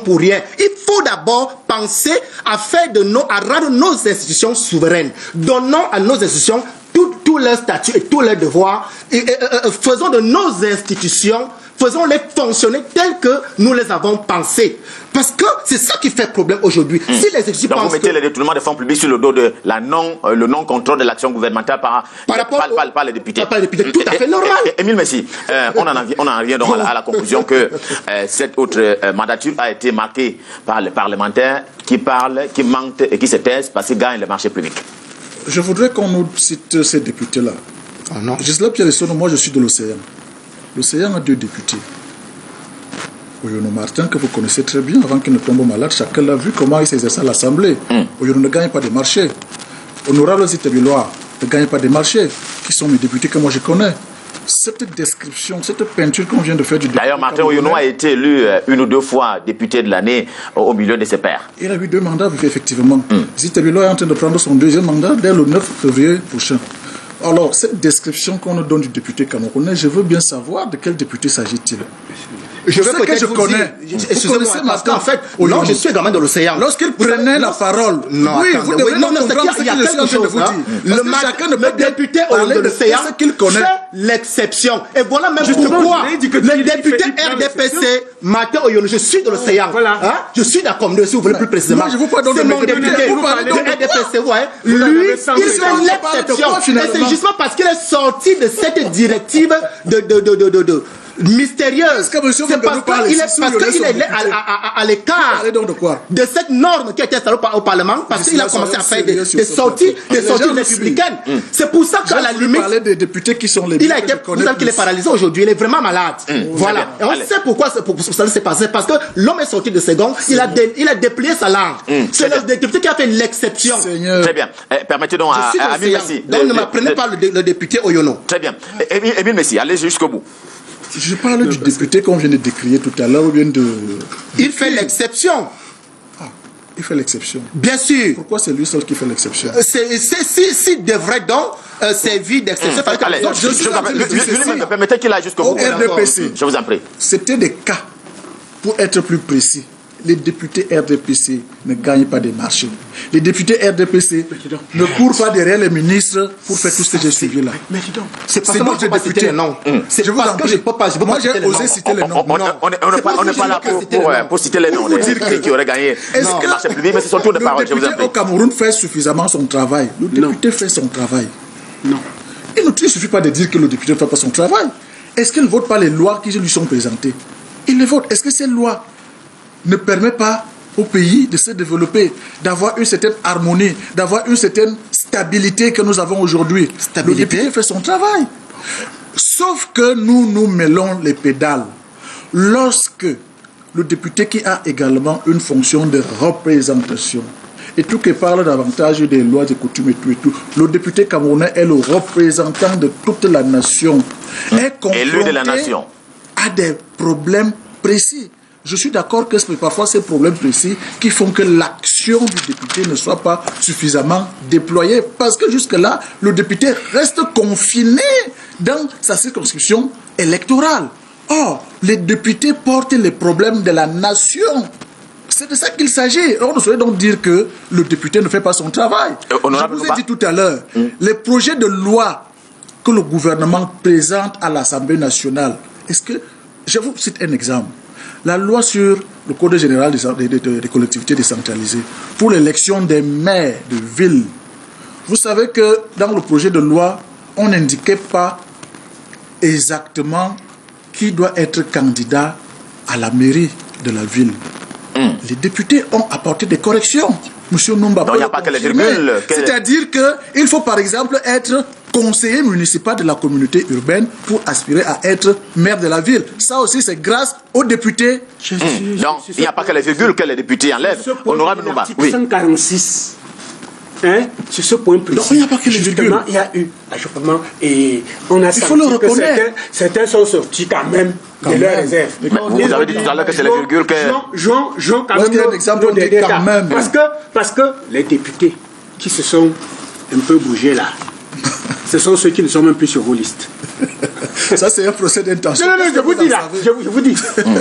S4: pour rien. Il faut d'abord penser à rendre nos institutions souveraines. Donnons à nos institutions tout leur statut et tout leur devoir. Faisons de nos institutions faisons-les fonctionner tels que nous les avons pensés. Parce que c'est ça qui fait problème aujourd'hui. Si les exécutifs
S1: donc
S4: pensent
S1: vous mettez les détournements des fonds publics sur le dos de le non-contrôle de l'action gouvernementale par les députés.
S4: Par les députés, tout à fait normal.
S1: Émile Messi, on en revient donc à la conclusion que cette autre mandature a été marquée par les parlementaires qui parlent, qui mentent et qui se taisent parce qu'ils gagnent le marché public.
S3: Je voudrais qu'on nous cite ces députés-là.
S4: Ah non.
S3: Gisela Pierre-Essono, moi je suis de l'Océan. L'Océan a 2 députés. Oyono Martin, que vous connaissez très bien, avant qu'il ne tombe malade, chacun l'a vu comment il s'exerce à l'Assemblée. Oyono ne gagne pas de marché. Honorable Zitebiloa ne gagne pas de marché. Qui sont mes députés que moi je connais. Cette description, cette peinture qu'on vient de faire du député.
S1: D'ailleurs, Martin Oyono a été élu 1 ou 2 fois député de l'année au milieu de ses pairs.
S3: Il a eu 2 mandats, effectivement. Zitebiloa est en train de prendre son 2e mandat dès le 9 février prochain. Alors, cette description qu'on nous donne du député camerounais, je veux bien savoir de quel député s'agit-il.
S4: Je
S3: sais que je connais.
S4: Excusez-moi, parce qu'en fait, non, je suis également de l'Océan.
S3: Lorsqu'il prenait la parole,
S4: non,
S3: oui, vous devez comprendre ce
S4: qu'il y a
S3: que je suis en train de vous dire.
S4: Le député de l'Océan fait l'exception. Et voilà même pourquoi le député RDPC, Martin Oyono, je suis de l'Océan. Je suis d'accord, si vous voulez plus précisément.
S3: Je vous parle de
S4: mon député de RDPC, lui, il fait l'exception. Et c'est justement parce qu'il est sorti de cette directive mystérieuse. C'est parce qu'il est à l'écart de cette norme qui a été installée au Parlement, parce qu'il a commencé à faire des sorties républicaines. C'est pour ça qu'à la limite, il a été pour ça qu'il est paralysé aujourd'hui. Il est vraiment malade. Voilà. Et on sait pourquoi ça s'est passé. Parce que l'homme est sorti de ses gonds, il a déplié sa langue. C'est le député qui a fait l'exception.
S1: Très bien. Permettez donc à Émile Messi.
S4: Donc ne m'apprenez pas le député Oyono.
S1: Très bien. Émile Messi, allez jusqu'au bout.
S3: Je parle du député qu'on vient de décrire tout à l'heure.
S4: Il fait l'exception.
S3: Ah, il fait l'exception.
S4: Bien sûr.
S3: Pourquoi c'est lui seul qui fait l'exception?
S4: S'il devrait donc servir d'exception.
S1: Allez, je permettez qu'il aille jusqu'au bout.
S3: RDPC.
S1: Je vous en prie.
S3: C'était des cas, pour être plus précis. Les députés RDPC ne gagnent pas des marchés. Les députés RDPC ne courent pas derrière les ministres pour faire tout ce que j'ai suivi là.
S4: C'est parce que moi je peux pas citer les noms. C'est parce que je peux pas. Moi
S3: j'ai osé citer les noms.
S1: On n'est pas là pour citer les noms des qui auraient gagné les marchés publics, mais c'est son tour de parole. Je vous en prie.
S3: Le député au Cameroun fait suffisamment son travail. Le député fait son travail. Non. Il ne suffit pas de dire que le député ne fait pas son travail. Est-ce qu'il ne vote pas les lois qui lui sont présentées? Il les vote. Est-ce que ces lois ne permet pas au pays de se développer, d'avoir une certaine harmonie, d'avoir une certaine stabilité que nous avons aujourd'hui? Le député fait son travail. Sauf que nous mêlons les pédales. Lorsque le député qui a également une fonction de représentation, et tout qui parle davantage des lois, des coutumes et tout, le député camerounais est le représentant de toute la nation, est
S1: élu de la nation,
S3: à des problèmes précis. Je suis d'accord que c'est parfois ces problèmes précis qui font que l'action du député ne soit pas suffisamment déployée. Parce que jusque-là, le député reste confiné dans sa circonscription électorale. Or, les députés portent les problèmes de la nation. C'est de ça qu'il s'agit. On ne saurait donc dire que le député ne fait pas son travail. Je vous ai dit tout à l'heure, les projets de loi que le gouvernement présente à l'Assemblée nationale, est-ce que... Je vous cite un exemple. La loi sur le Code général des collectivités décentralisées pour l'élection des maires de ville. Vous savez que dans le projet de loi, on n'indiquait pas exactement qui doit être candidat à la mairie de la ville. Les députés ont apporté des corrections. Monsieur Numba,
S1: il n'y a pas que les virgules.
S3: C'est-à-dire qu'il faut par exemple être conseiller municipal de la communauté urbaine pour aspirer à être maire de la ville. Ça aussi, c'est grâce aux députés.
S1: Donc, il n'y a pas que les virgules que les députés enlèvent. Honorable Numba, oui.
S2: 146. Sur ce point précis,
S3: il n'y a pas que les virgules.
S2: Il y a eu ajournement et on a senti que certains sont sortis quand même de leurs réserves.
S1: Vous avez dit tout à l'heure que c'est les virgules que...
S2: Jouons quand même un exemple quand même. Parce que les députés qui se sont un peu bougés là, ce sont ceux qui ne sont même plus sur vos listes.
S3: Ça, c'est un procès d'intention.
S2: Non, je vous dis là. Je vous dis.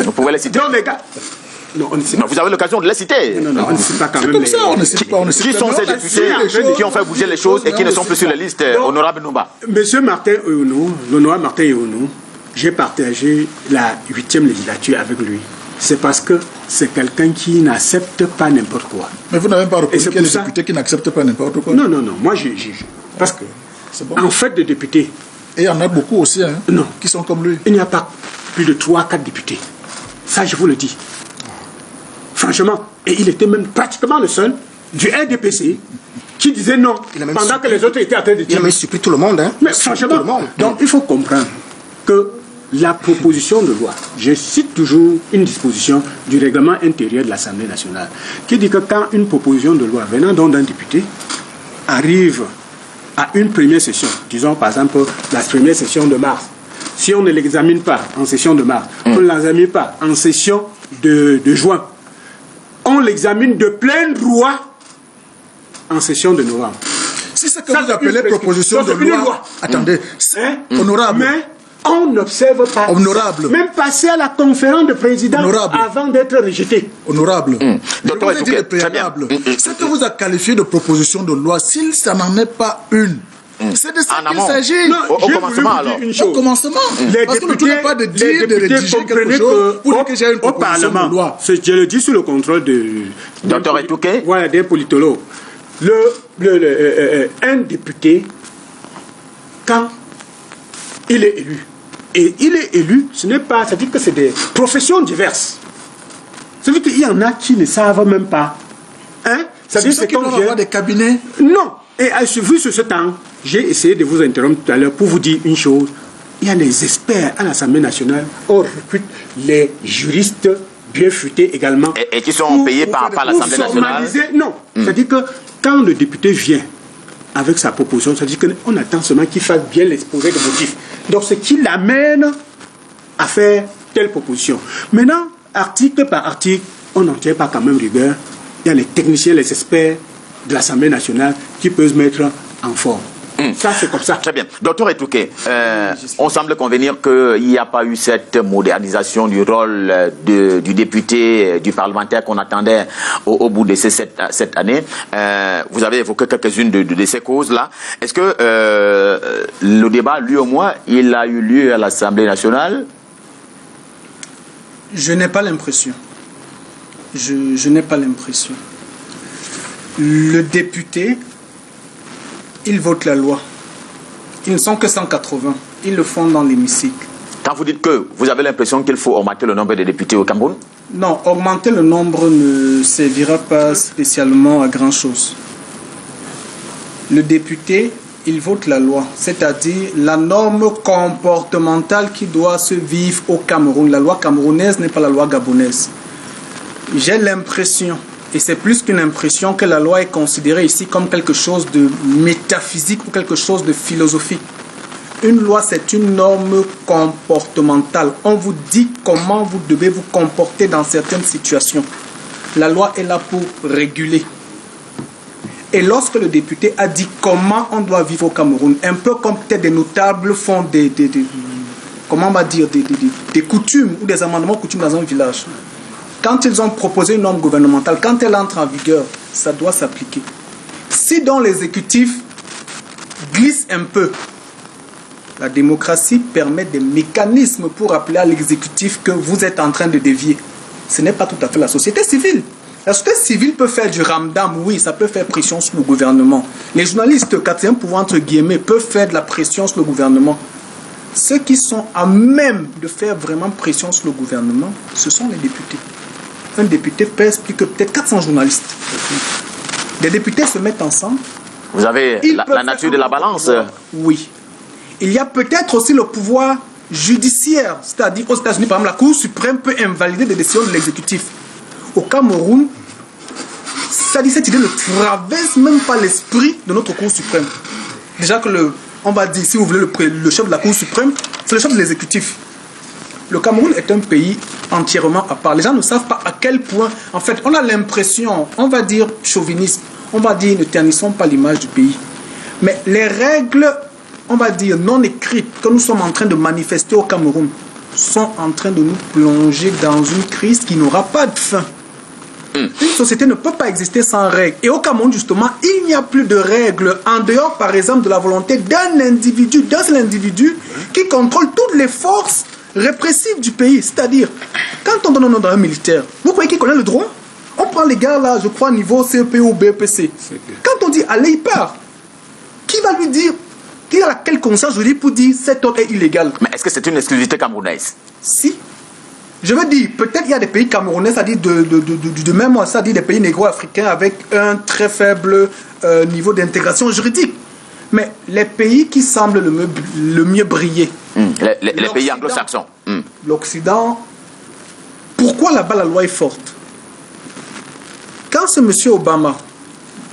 S1: Vous pouvez les citer.
S2: Non, les gars. Non, on ne cite pas.
S1: Vous avez l'occasion de les citer.
S2: Non, on ne cite pas quand même.
S3: Comme ça, on ne cite pas.
S1: Qui sont ces députés qui ont fait bouger les choses et qui ne sont plus sur les listes, honorable Numba?
S2: Monsieur Martin Oyono, l'honorable Martin Oyono, j'ai partagé la 8e législature avec lui, c'est parce que c'est quelqu'un qui n'accepte pas n'importe quoi.
S3: Mais vous n'avez pas reconnu qu'il y a des
S2: ça...
S3: députés qui n'acceptent pas n'importe quoi?
S2: Non, moi parce que bon. En fait de députés...
S3: Et il y en a beaucoup aussi
S2: non,
S3: qui sont comme lui.
S2: Il n'y a pas plus de 3-4 députés. Ça, je vous le dis. Franchement, et il était même pratiquement le seul du RDPC qui disait non, pendant que les autres étaient en train de dire...
S4: Il a même supprimé tout le monde.
S2: Mais franchement, donc il faut comprendre que la proposition de loi, je cite toujours une disposition du règlement intérieur de l'Assemblée nationale, qui dit que quand une proposition de loi venant donc d'un député arrive à une première session, disons par exemple la première session de mars, si on ne l'examine pas en session de mars, on ne l'examine pas en session de juin, on l'examine de plein droit en session de novembre.
S3: Si c'est que vous appelez proposition de loi, attendez, honorable.
S2: Mais on n'observe pas.
S3: Honorable.
S2: Même passer à la conférence de présidents avant d'être rejeté.
S3: Honorable.
S1: Donc,
S3: je vous ai dit le préalable. Ce que vous avez qualifié de proposition de loi, s'il ça n'en est pas une, c'est de ça qu'il s'agit.
S1: Au commencement alors.
S3: Au commencement. Parce que le tout n'est pas de dire, de rédiger quelque chose pour dire que j'ai une proposition de loi.
S2: Je le dis sous le contrôle de...
S1: Docteur Etouké.
S2: Voilà, des politologues. Un député, quand il est élu, et il est élu, ce n'est pas, ça veut dire que c'est des professions diverses. Ça veut dire qu'il y en a qui ne savent même pas. Hein? Ça veut dire
S3: qu'ils doivent avoir des cabinets.
S2: Non. Et vu sur ce temps, j'ai essayé de vous interrompre tout à l'heure pour vous dire une chose. Il y a des experts à l'Assemblée nationale. On recrute les juristes bien futés également.
S1: Et qui sont payés par l'Assemblée nationale.
S2: Non. C'est-à-dire que quand le député vient avec sa proposition, c'est-à-dire qu'on attend seulement qu'il fasse bien l'exposé de motifs. Donc, ce qui l'amène à faire telle proposition. Maintenant, article par article, on n'en tient pas quand même rigueur. Il y a les techniciens, les experts de l'Assemblée nationale qui peuvent se mettre en forme. Ça, c'est comme ça.
S1: Très bien. Docteur Etouké, on semble convenir qu'il n'y a pas eu cette modernisation du rôle du député, du parlementaire qu'on attendait au bout de cette année. Vous avez évoqué quelques-unes de ces causes-là. Est-ce que le débat, lui au moins, il a eu lieu à l'Assemblée nationale?
S5: Je n'ai pas l'impression. Je n'ai pas l'impression. Le député, ils votent la loi. Ils ne sont que 180. Ils le font dans l'hémicycle.
S1: Quand vous dites que vous avez l'impression qu'il faut augmenter le nombre de députés au Cameroun?
S5: Non, augmenter le nombre ne servira pas spécialement à grand-chose. Le député, il vote la loi, c'est-à-dire la norme comportementale qui doit se vivre au Cameroun. La loi camerounaise n'est pas la loi gabonaise. J'ai l'impression, et c'est plus qu'une impression, que la loi est considérée ici comme quelque chose de métaphysique ou quelque chose de philosophique. Une loi, c'est une norme comportementale. On vous dit comment vous devez vous comporter dans certaines situations. La loi est là pour réguler. Et lorsque le député a dit comment on doit vivre au Cameroun, un peu comme peut-être des notables font des coutumes ou des amendements coutumes dans un village. Quand ils ont proposé une norme gouvernementale, quand elle entre en vigueur, ça doit s'appliquer. Si dans l'exécutif glisse un peu, la démocratie permet des mécanismes pour rappeler à l'exécutif que vous êtes en train de dévier. Ce n'est pas tout à fait la société civile. La société civile peut faire du ramdam, oui, ça peut faire pression sur le gouvernement. Les journalistes, quatrième pouvoir entre guillemets, peuvent faire de la pression sur le gouvernement. Ceux qui sont à même de faire vraiment pression sur le gouvernement, ce sont les députés. Un député pèse plus que peut-être 400 journalistes. Les députés se mettent ensemble.
S1: Vous avez la nature de la balance.
S5: Oui. Il y a peut-être aussi le pouvoir judiciaire, c'est-à-dire aux États-Unis, par exemple, la Cour suprême peut invalider des décisions de l'exécutif. Au Cameroun, c'est-à-dire cette idée ne traverse même pas l'esprit de notre Cour suprême. Déjà que on va dire, si vous voulez, le chef de la Cour suprême, c'est le chef de l'exécutif. Le Cameroun est un pays entièrement à part. Les gens ne savent pas à quel point, en fait, on a l'impression, on va dire chauviniste, on va dire ne ternissons pas l'image du pays. Mais les règles, on va dire non écrites, que nous sommes en train de manifester au Cameroun, sont en train de nous plonger dans une crise qui n'aura pas de fin. Une société ne peut pas exister sans règles. Et au Cameroun, justement, il n'y a plus de règles en dehors, par exemple, de la volonté d'un seul individu qui contrôle toutes les forces répressives du pays. C'est-à-dire, quand on donne un nom à un militaire, vous croyez qu'il connaît le droit? On prend les gars là, je crois, niveau CEP ou BPC. Quand on dit allez, il part. Qui va lui dire, qui a quelle conscience juridique pour dire cet ordre est illégal?
S1: Mais est-ce que c'est une exclusivité camerounaise?
S5: Si. Je veux dire, peut-être il y a des pays camerounais, c'est-à-dire de même, c'est-à-dire des pays négro-africains avec un très faible niveau d'intégration juridique. Mais les pays qui semblent le mieux briller.
S1: Les pays anglo-saxons.
S5: L'Occident, pourquoi là-bas la loi est forte? Quand ce monsieur Obama,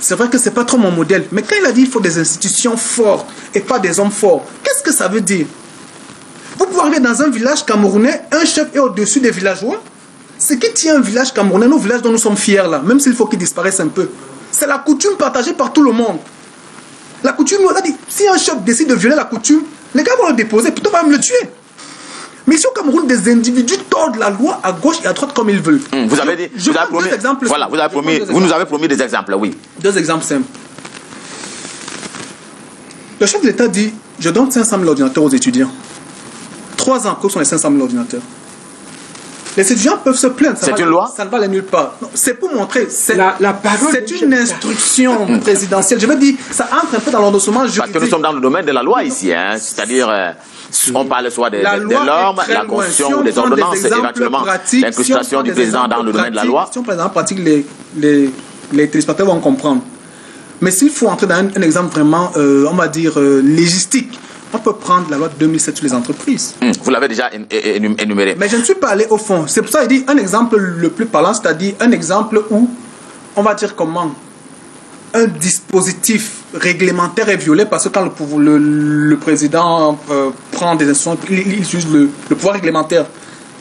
S5: c'est vrai que c'est pas trop mon modèle, mais quand il a dit qu'il faut des institutions fortes et pas des hommes forts, qu'est-ce que ça veut dire? Vous pouvez arriver dans un village camerounais, un chef est au-dessus des villageois. Ce qui tient un village camerounais, nos villages dont nous sommes fiers là, même s'il faut qu'ils disparaissent un peu, c'est la coutume partagée par tout le monde. La coutume, on a dit, si un chef décide de violer la coutume, les gars vont le déposer, plutôt va même le tuer. Mais ici au Cameroun, des individus tordent la loi à gauche et à droite comme ils veulent.
S1: Vous avez dit, vous avez promis, voilà, vous nous avez promis des exemples, oui.
S5: 2 exemples simples. Le chef de l'État dit, je donne 500 000 ordinateurs aux étudiants. 3 ans, que sont les 500 000 ordinateurs? Les étudiants peuvent se plaindre.
S1: C'est une loi?
S5: Ça ne va aller nulle part. C'est pour montrer. C'est une instruction présidentielle. Je veux dire, ça entre un peu dans l'endossement juridique.
S1: Parce que nous sommes dans le domaine de la loi ici. Hein. C'est-à-dire, on parle soit des normes, la constitution, des ordonnances, éventuellement l'incrustation du président dans le domaine de la loi.
S5: Si on prend des exemples pratiques, les téléspectateurs vont comprendre. Mais s'il faut entrer dans un exemple vraiment, on va dire, légistique, on peut prendre la loi de 2007 sur les entreprises.
S1: Vous l'avez déjà énuméré.
S5: Mais je ne suis pas allé au fond. C'est pour ça qu'il dit un exemple le plus parlant, c'est-à-dire un exemple où, on va dire comment, un dispositif réglementaire est violé parce que quand le président prend des instructions, il utilise le pouvoir réglementaire.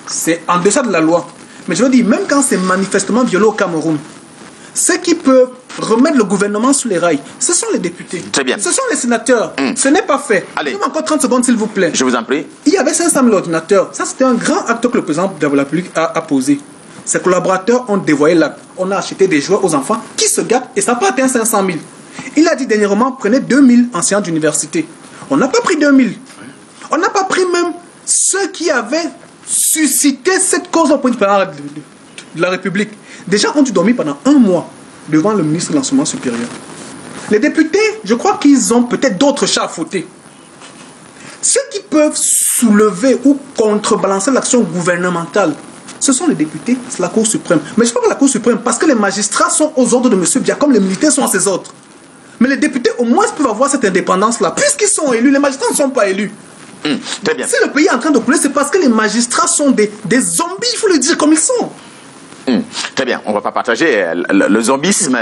S5: C'est en deçà de la loi. Mais je veux dire, même quand c'est manifestement violé au Cameroun, ceux qui peuvent remettre le gouvernement sur les rails, ce sont les députés.
S1: Très bien.
S5: Ce sont les sénateurs. Ce n'est pas fait.
S1: Allez.
S5: Donnez-moi encore 30 secondes, s'il vous plaît.
S1: Je vous en prie.
S5: Il y avait 500 000 ordinateurs. Ça, c'était un grand acte que le président de la République a posé. Ses collaborateurs ont dévoyé l'acte. On a acheté des jouets aux enfants qui se gâtent et ça n'a pas atteint 500 000. Il a dit dernièrement, prenez 2000 enseignants d'université. On n'a pas pris 2000. On n'a pas pris même ceux qui avaient suscité cette cause au point de la République. Déjà, on dû dormir pendant 1 mois devant le ministre de l'Enseignement supérieur. Les députés, je crois qu'ils ont peut-être d'autres chats à fouetter. Ceux qui peuvent soulever ou contrebalancer l'action gouvernementale, ce sont les députés, c'est la Cour suprême. Mais je ne parle pas de la Cour suprême parce que les magistrats sont aux ordres de M. Biya, comme les militaires sont à ses ordres. Mais les députés, au moins, peuvent avoir cette indépendance-là. Puisqu'ils sont élus, les magistrats ne sont pas élus.
S1: Très bien.
S5: Si le pays est en train de couler, c'est parce que les magistrats sont des zombies, il faut le dire comme ils sont.
S1: Très bien, on ne va pas partager le zombisme,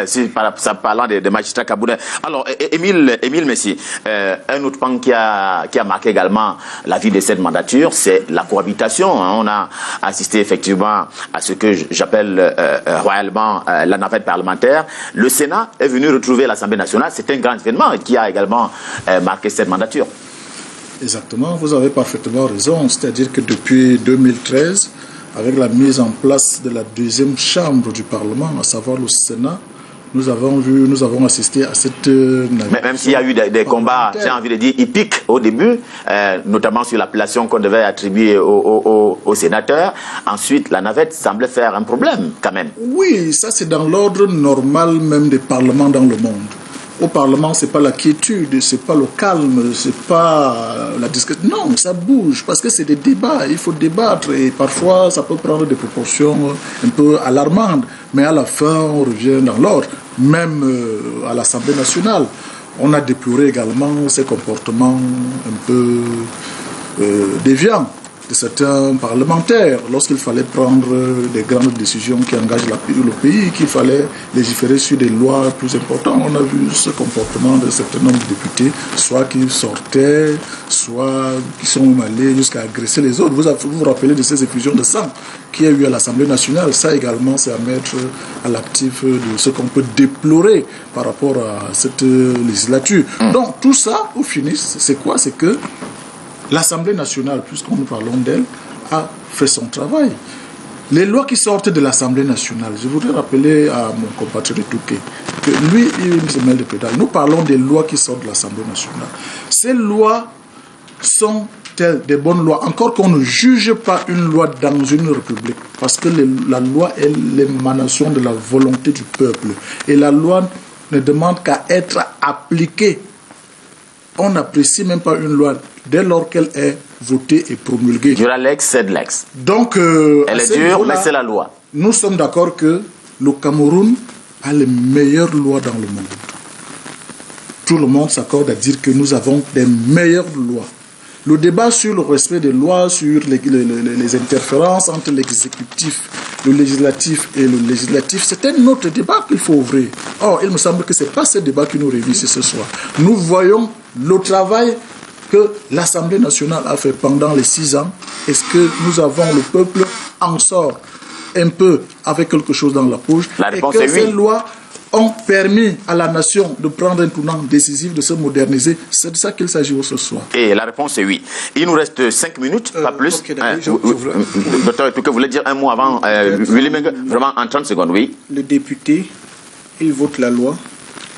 S1: parlant des magistrats camerounais. Alors, Émile Messi, un autre point qui a marqué également la vie de cette mandature, c'est la cohabitation. On a assisté effectivement à ce que j'appelle royalement la navette parlementaire. Le Sénat est venu retrouver l'Assemblée nationale. C'est un grand événement qui a également marqué cette mandature.
S3: Exactement, vous avez parfaitement raison. C'est-à-dire que depuis 2013, avec la mise en place de la 2e chambre du Parlement, à savoir le Sénat, nous avons assisté à cette
S1: Mais même s'il y a eu des combats, j'ai envie de dire, hippiques au début, notamment sur l'appellation qu'on devait attribuer aux sénateurs, ensuite la navette semblait faire un problème quand même.
S3: Oui, ça c'est dans l'ordre normal même des parlements dans le monde. Au Parlement, c'est pas la quiétude, c'est pas le calme, c'est pas la discrétion. Non, ça bouge parce que c'est des débats. Il faut débattre et parfois ça peut prendre des proportions un peu alarmantes. Mais à la fin, on revient dans l'ordre. Même à l'Assemblée nationale, on a déploré également ces comportements un peu déviants de certains parlementaires lorsqu'il fallait prendre des grandes décisions qui engagent le pays, qu'il fallait légiférer sur des lois plus importantes. On a vu ce comportement d'un certain nombre de députés, soit qui sortaient, soit qui sont allés jusqu'à agresser les autres. Vous vous rappelez de ces effusions de sang qu'il y a eu à l'Assemblée nationale. Ça également, c'est à mettre à l'actif de ce qu'on peut déplorer par rapport à cette législature. Donc tout ça, au finish, c'est quoi? C'est que l'Assemblée nationale, puisque nous parlons d'elle, a fait son travail. Les lois qui sortent de l'Assemblée nationale, je voudrais rappeler à mon compatriote Touquet que lui, il se mêle de pédale. Nous parlons des lois qui sortent de l'Assemblée nationale. Ces lois sont-elles des bonnes lois? Encore qu'on ne juge pas une loi dans une république, parce que la loi est l'émanation de la volonté du peuple. Et la loi ne demande qu'à être appliquée. On n'apprécie même pas une loi dès lors qu'elle est votée et promulguée.
S1: Dura lex, sed lex.
S3: Donc,
S1: elle est dure, mais c'est la loi.
S3: Nous sommes d'accord que le Cameroun a les meilleures lois dans le monde. Tout le monde s'accorde à dire que nous avons des meilleures lois. Le débat sur le respect des lois, sur les interférences entre l'exécutif, le législatif et le législatif, c'est un autre débat qu'il faut ouvrir. Or, il me semble que ce n'est pas ce débat qui nous réunit ce soir. Nous voyons le travail que l'Assemblée nationale a fait pendant les 6 ans. Est-ce que nous avons, le peuple en sort un peu avec quelque chose dans la poche?
S1: La réponse
S3: et que
S1: est
S3: ces
S1: oui.
S3: lois ont permis à la nation de prendre un tournant décisif, de se moderniser. C'est de ça qu'il s'agit ce soir.
S1: Et la réponse est oui. Il nous reste 5 minutes, pas plus.
S5: Okay,
S1: Docteur Touquet, vous voulez dire un mot avant vraiment en 30 secondes, oui.
S5: Le député, il vote la loi,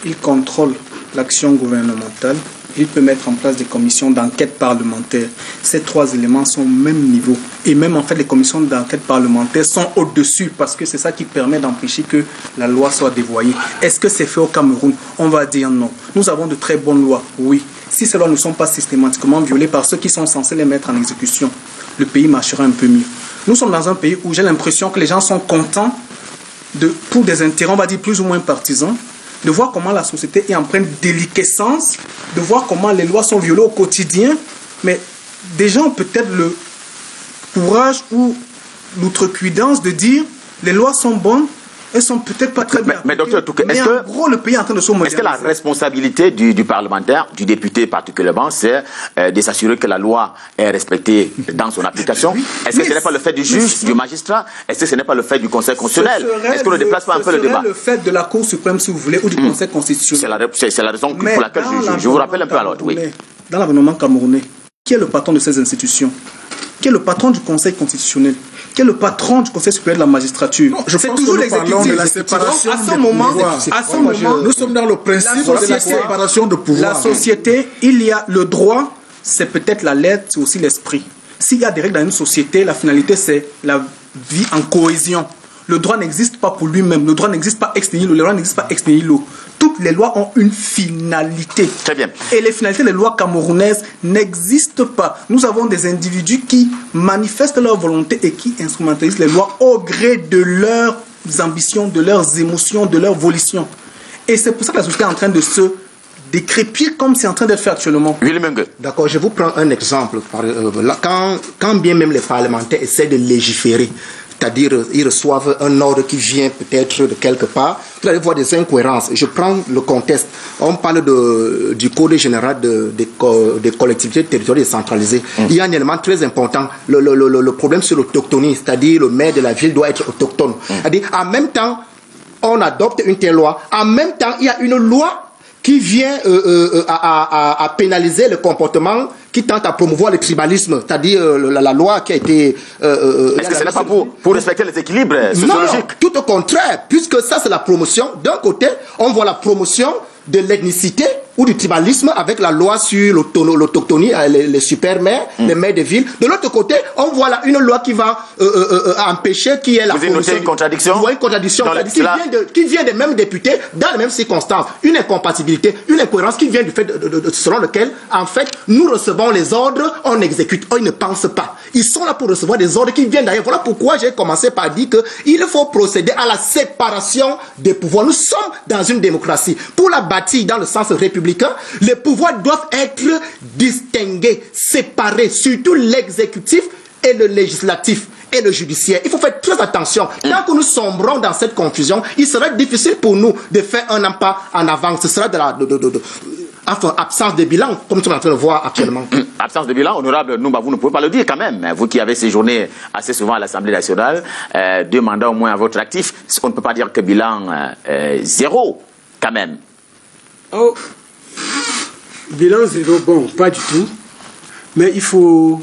S5: il contrôle l'action gouvernementale, il peut mettre en place des commissions d'enquête parlementaire. Ces 3 éléments sont au même niveau. Et même en fait, les commissions d'enquête parlementaire sont au-dessus parce que c'est ça qui permet d'empêcher que la loi soit dévoyée. Est-ce que c'est fait au Cameroun? On va dire non. Nous avons de très bonnes lois, oui. Si ces lois ne sont pas systématiquement violées par ceux qui sont censés les mettre en exécution, le pays marchera un peu mieux. Nous sommes dans un pays où j'ai l'impression que les gens sont contents pour des intérêts, on va dire plus ou moins partisans, de voir comment la société est en pleine déliquescence, de voir comment les lois sont violées au quotidien, mais des gens ont peut-être le courage ou l'outrecuidance de dire les lois sont bonnes, elles sont peut-être pas très bien.
S1: Mais docteur Touquet,
S5: mais en gros, le pays est en train de se moderniser.
S1: Est-ce que la responsabilité du parlementaire, du député particulièrement, c'est de s'assurer que la loi est respectée dans son application? Est-ce que ce n'est pas le fait du juge, du magistrat? Est-ce que ce n'est pas le fait du Conseil constitutionnel? Est-ce qu'on ne déplace pas un peu le débat?
S5: C'est le fait de la Cour suprême, si vous voulez, ou du Conseil constitutionnel.
S1: C'est la raison pour laquelle je vous rappelle un peu à l'ordre. Oui.
S5: Dans l'environnement camerounais, qui est le patron de ces institutions? Qui est le patron du Conseil constitutionnel? Qui est le patron du Conseil supérieur de la magistrature?
S3: C'est toujours l'exécutif. De la séparation
S5: à ce moment,
S3: nous sommes dans le principe de la séparation de pouvoir.
S5: La société, il y a le droit, c'est peut-être la lettre, c'est aussi l'esprit. S'il y a des règles dans une société, la finalité c'est la vie en cohésion. Le droit n'existe pas pour lui-même. Le droit n'existe pas ex nihilo. Le droit n'existe pas ex nihilo. Toutes les lois ont une finalité.
S1: Très bien.
S5: Et les finalités des lois camerounaises n'existent pas. Nous avons des individus qui manifestent leur volonté et qui instrumentalisent les lois au gré de leurs ambitions, de leurs émotions, de leurs volitions. Et c'est pour ça que la société est en train de se décrépir comme c'est en train d'être fait actuellement.
S4: D'accord, je vous prends un exemple. Quand bien même les parlementaires essaient de légiférer, c'est-à-dire ils reçoivent un ordre qui vient peut-être de quelque part, vous allez voir des incohérences. Je prends le contexte. On parle du Code général des collectivités territoriales décentralisées. Il y a un élément très important, le problème sur l'autochtonie, c'est-à-dire le maire de la ville doit être autochtone. C'est-à-dire en même temps, on adopte une telle loi, en même temps, il y a une loi qui vient à pénaliser le comportement qui tente à promouvoir le tribalisme, c'est-à-dire la loi qui a été...
S1: Est-ce que ce n'est pas pour respecter les équilibres sociologiques?
S4: Non, tout au contraire, puisque ça c'est la promotion. D'un côté, on voit la promotion de l'ethnicité ou du tribalisme avec la loi sur l'autochtonie, les super maires, les maires de ville. De l'autre côté, on voit là une loi qui va empêcher qu'il y ait la
S1: promotion. Vous notez une contradiction?
S4: Vous voyez une contradiction qui vient des mêmes députés dans les mêmes circonstances. Une incompatibilité, une incohérence qui vient du fait selon lequel, en fait, nous recevons les ordres, on exécute. Ils ne pensent pas. Ils sont là pour recevoir des ordres qui viennent d'ailleurs. Voilà pourquoi j'ai commencé par dire qu'il faut procéder à la séparation des pouvoirs. Nous sommes dans une démocratie. Pour la bâtir dans le sens républicain, les pouvoirs doivent être distingués, séparés, surtout l'exécutif et le législatif et le judiciaire. Il faut faire très attention. Tant que nous sombrons dans cette confusion, il serait difficile pour nous de faire un pas en avant. Ce sera enfin, absence de bilan, comme nous sommes en train de voir actuellement.
S1: Absence de bilan, honorable Numba, vous ne pouvez pas le dire quand même. Vous qui avez séjourné assez souvent à l'Assemblée nationale, 2 mandats au moins à votre actif, on ne peut pas dire que bilan 0 quand même.
S2: Oh, bilan 0, bon, pas du tout. Mais il faut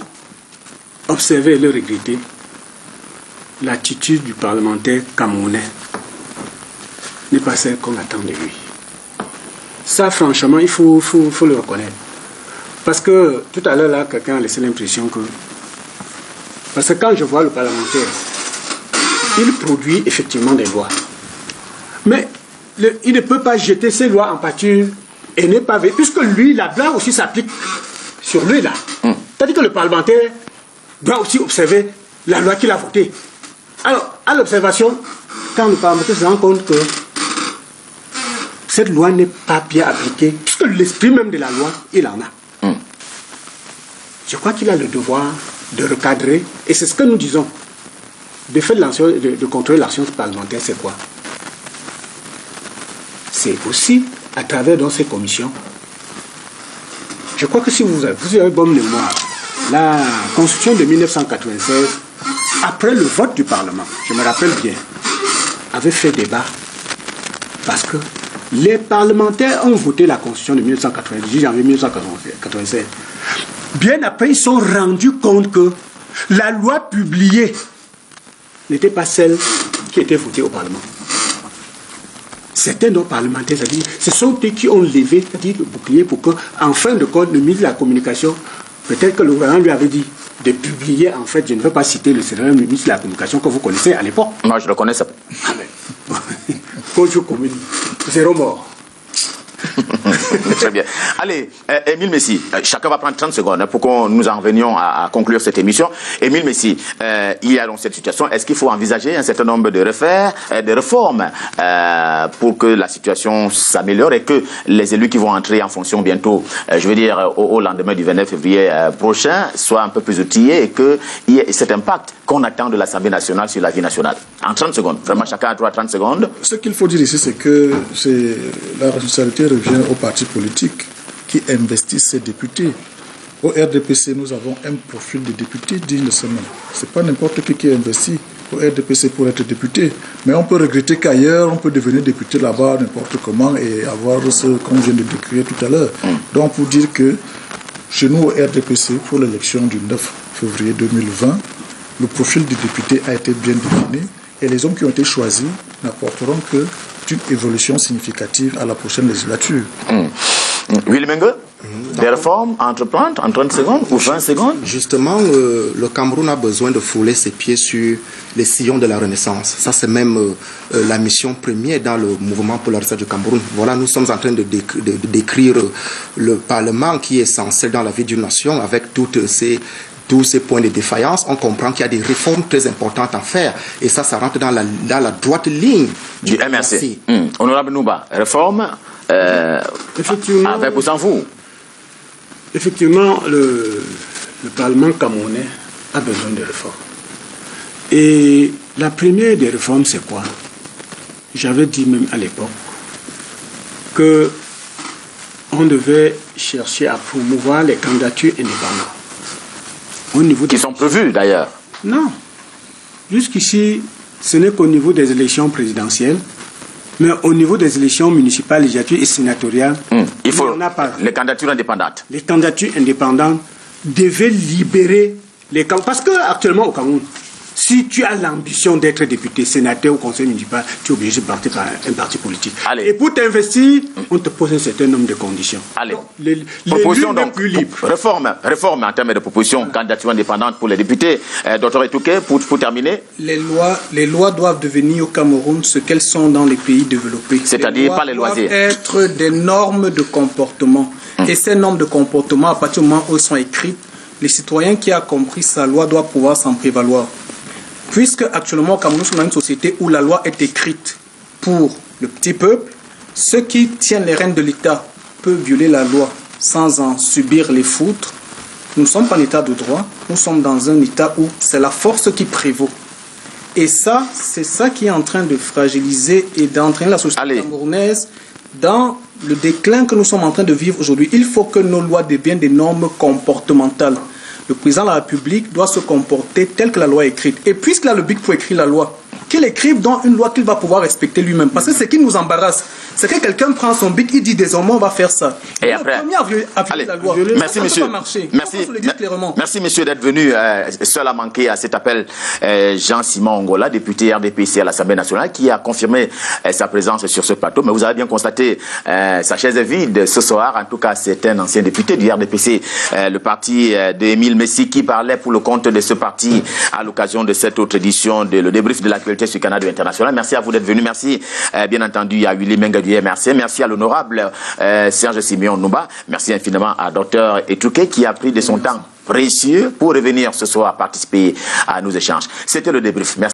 S2: observer et le regretter l'attitude du parlementaire camerounais n'est pas celle qu'on attend de lui. Ça, franchement, il faut le reconnaître. Parce que tout à l'heure, là, quelqu'un a laissé l'impression que... Parce que quand je vois le parlementaire, il produit effectivement des lois. Mais il ne peut pas jeter ces lois en pâture et ne pas... Puisque lui, la loi aussi s'applique sur lui, là. C'est-à-dire que le parlementaire doit aussi observer la loi qu'il a votée. Alors, à l'observation, quand le parlementaire se rend compte que cette loi n'est pas bien appliquée, puisque l'esprit même de la loi, il en a. Je crois qu'il a le devoir de recadrer, et c'est ce que nous disons. De fait de contrôler l'action parlementaire, c'est quoi? C'est aussi, à travers dans ces commissions, je crois que si vous avez bonne mémoire, la Constitution de 1996, après le vote du Parlement, je me rappelle bien, avait fait débat parce que les parlementaires ont voté la Constitution de 1998, janvier 1996. Bien après, ils se sont rendus compte que la loi publiée n'était pas celle qui était votée au Parlement. Certains de nos parlementaires, c'est-à-dire, ce sont eux qui ont levé, c'est-à-dire le bouclier pour que, en fin de compte, le ministre de la Communication, peut-être que le gouvernement lui avait dit de publier, en fait, je ne veux pas citer le célèbre ministre de la Communication que vous connaissez à l'époque.
S1: Moi, je le connais, ça.
S2: Ah mais, Conjour commune, zéro mort.
S1: Très bien. Allez, Émile Messi, chacun va prendre 30 secondes pour que nous en venions à conclure cette émission. Émile Messi, il y a donc cette situation. Est-ce qu'il faut envisager un certain nombre de réformes pour que la situation s'améliore et que les élus qui vont entrer en fonction bientôt, je veux dire au lendemain du 29 février prochain, soient un peu plus outillés et qu'il y ait cet impact qu'on attend de l'Assemblée nationale sur la vie nationale? En 30 secondes. Vraiment, chacun a droit à 30 secondes.
S3: Ce qu'il faut dire ici, c'est que la responsabilité revient aux partis politiques qui investissent ces députés. Au RDPC, nous avons un profil de député digne de ce nom. Ce n'est pas n'importe qui investit au RDPC pour être député. Mais on peut regretter qu'ailleurs, on peut devenir député là-bas n'importe comment et avoir ce qu'on vient de décrire tout à l'heure. Donc, pour dire que chez nous, au RDPC, pour l'élection du 9 février 2020, le profil du député a été bien défini et les hommes qui ont été choisis n'apporteront que une évolution significative à la prochaine législature.
S1: Willy Mengue, des réformes à entreprendre en 30 secondes ou 20 secondes?
S4: Justement, le Cameroun a besoin de fouler ses pieds sur les sillons de la Renaissance. Ça, c'est même la mission première dans le mouvement pour la renaissance du Cameroun. Voilà, nous sommes en train de décrire le Parlement qui est essentiel dans la vie d'une nation avec tous ces points de défaillance. On comprend qu'il y a des réformes très importantes à faire. Et ça rentre dans la droite ligne
S1: du MRC. Honorable Nouba, réforme
S2: effectivement,
S1: avec ou sans vous?
S2: Effectivement, le Parlement camerounais a besoin de réformes. Et la première des réformes, c'est quoi? J'avais dit même à l'époque que on devait chercher à promouvoir les candidatures indépendantes. Au niveau
S1: qui sont prévus d'ailleurs.
S2: Non. Jusqu'ici, ce n'est qu'au niveau des élections présidentielles, mais au niveau des élections municipales, législatives et sénatoriales,
S1: il faut les candidatures indépendantes. Les
S2: candidatures indépendantes devaient libérer les candidats. Parce qu'actuellement au Cameroun, si tu as l'ambition d'être député, sénateur ou conseiller municipal, tu es obligé de partir par un parti politique.
S1: Allez.
S2: Et pour t'investir, on te pose un certain nombre de conditions.
S1: Allez.
S2: Proposition donc plus libre.
S1: Réforme en termes de proposition, candidature indépendante pour les députés. Dr Etouké, pour terminer.
S5: Les lois doivent devenir au Cameroun ce qu'elles sont dans les pays développés.
S1: C'est-à-dire pas les loisirs.
S5: Doivent être des normes de comportement. Et ces normes de comportement, à partir du moment où elles sont écrites, les citoyens qui ont compris sa loi doivent pouvoir s'en prévaloir. Puisque actuellement, au Cameroun, nous sommes dans une société où la loi est écrite pour le petit peuple, ceux qui tiennent les rênes de l'État peuvent violer la loi sans en subir les foudres. Nous ne sommes pas en état de droit, nous sommes dans un état où c'est la force qui prévaut. Et ça, c'est ça qui est en train de fragiliser et d'entraîner la société camerounaise dans le déclin que nous sommes en train de vivre aujourd'hui. Il faut que nos lois deviennent des normes comportementales. Le président de la République doit se comporter tel que la loi est écrite. Et puisqu'il a le bic pour écrire la loi, qu'il écrive dans une loi qu'il va pouvoir respecter lui-même. Parce que ce qui nous embarrasse, C'est que quelqu'un prend son bic, il dit désormais on va faire ça.
S1: Et après,
S5: allez, la loi.
S1: Merci monsieur. Merci monsieur d'être venu. Seul à manquer à cet appel, Jean-Simon Ongola, député RDPC à l'Assemblée nationale, qui a confirmé sa présence sur ce plateau. Mais vous avez bien constaté, sa chaise est vide ce soir. En tout cas, c'est un ancien député du RDPC, le parti d'Émile Messi, qui parlait pour le compte de ce parti à l'occasion de cette autre édition de le débrief de l'actualité sur Canal International. Merci à vous d'être venu. Merci bien entendu à Willy Menga du MRC. Merci à l'honorable Serge Simeon Nouba. Merci infiniment à Dr Etouké qui a pris de son temps précieux pour revenir ce soir participer à nos échanges. C'était le débrief. Merci.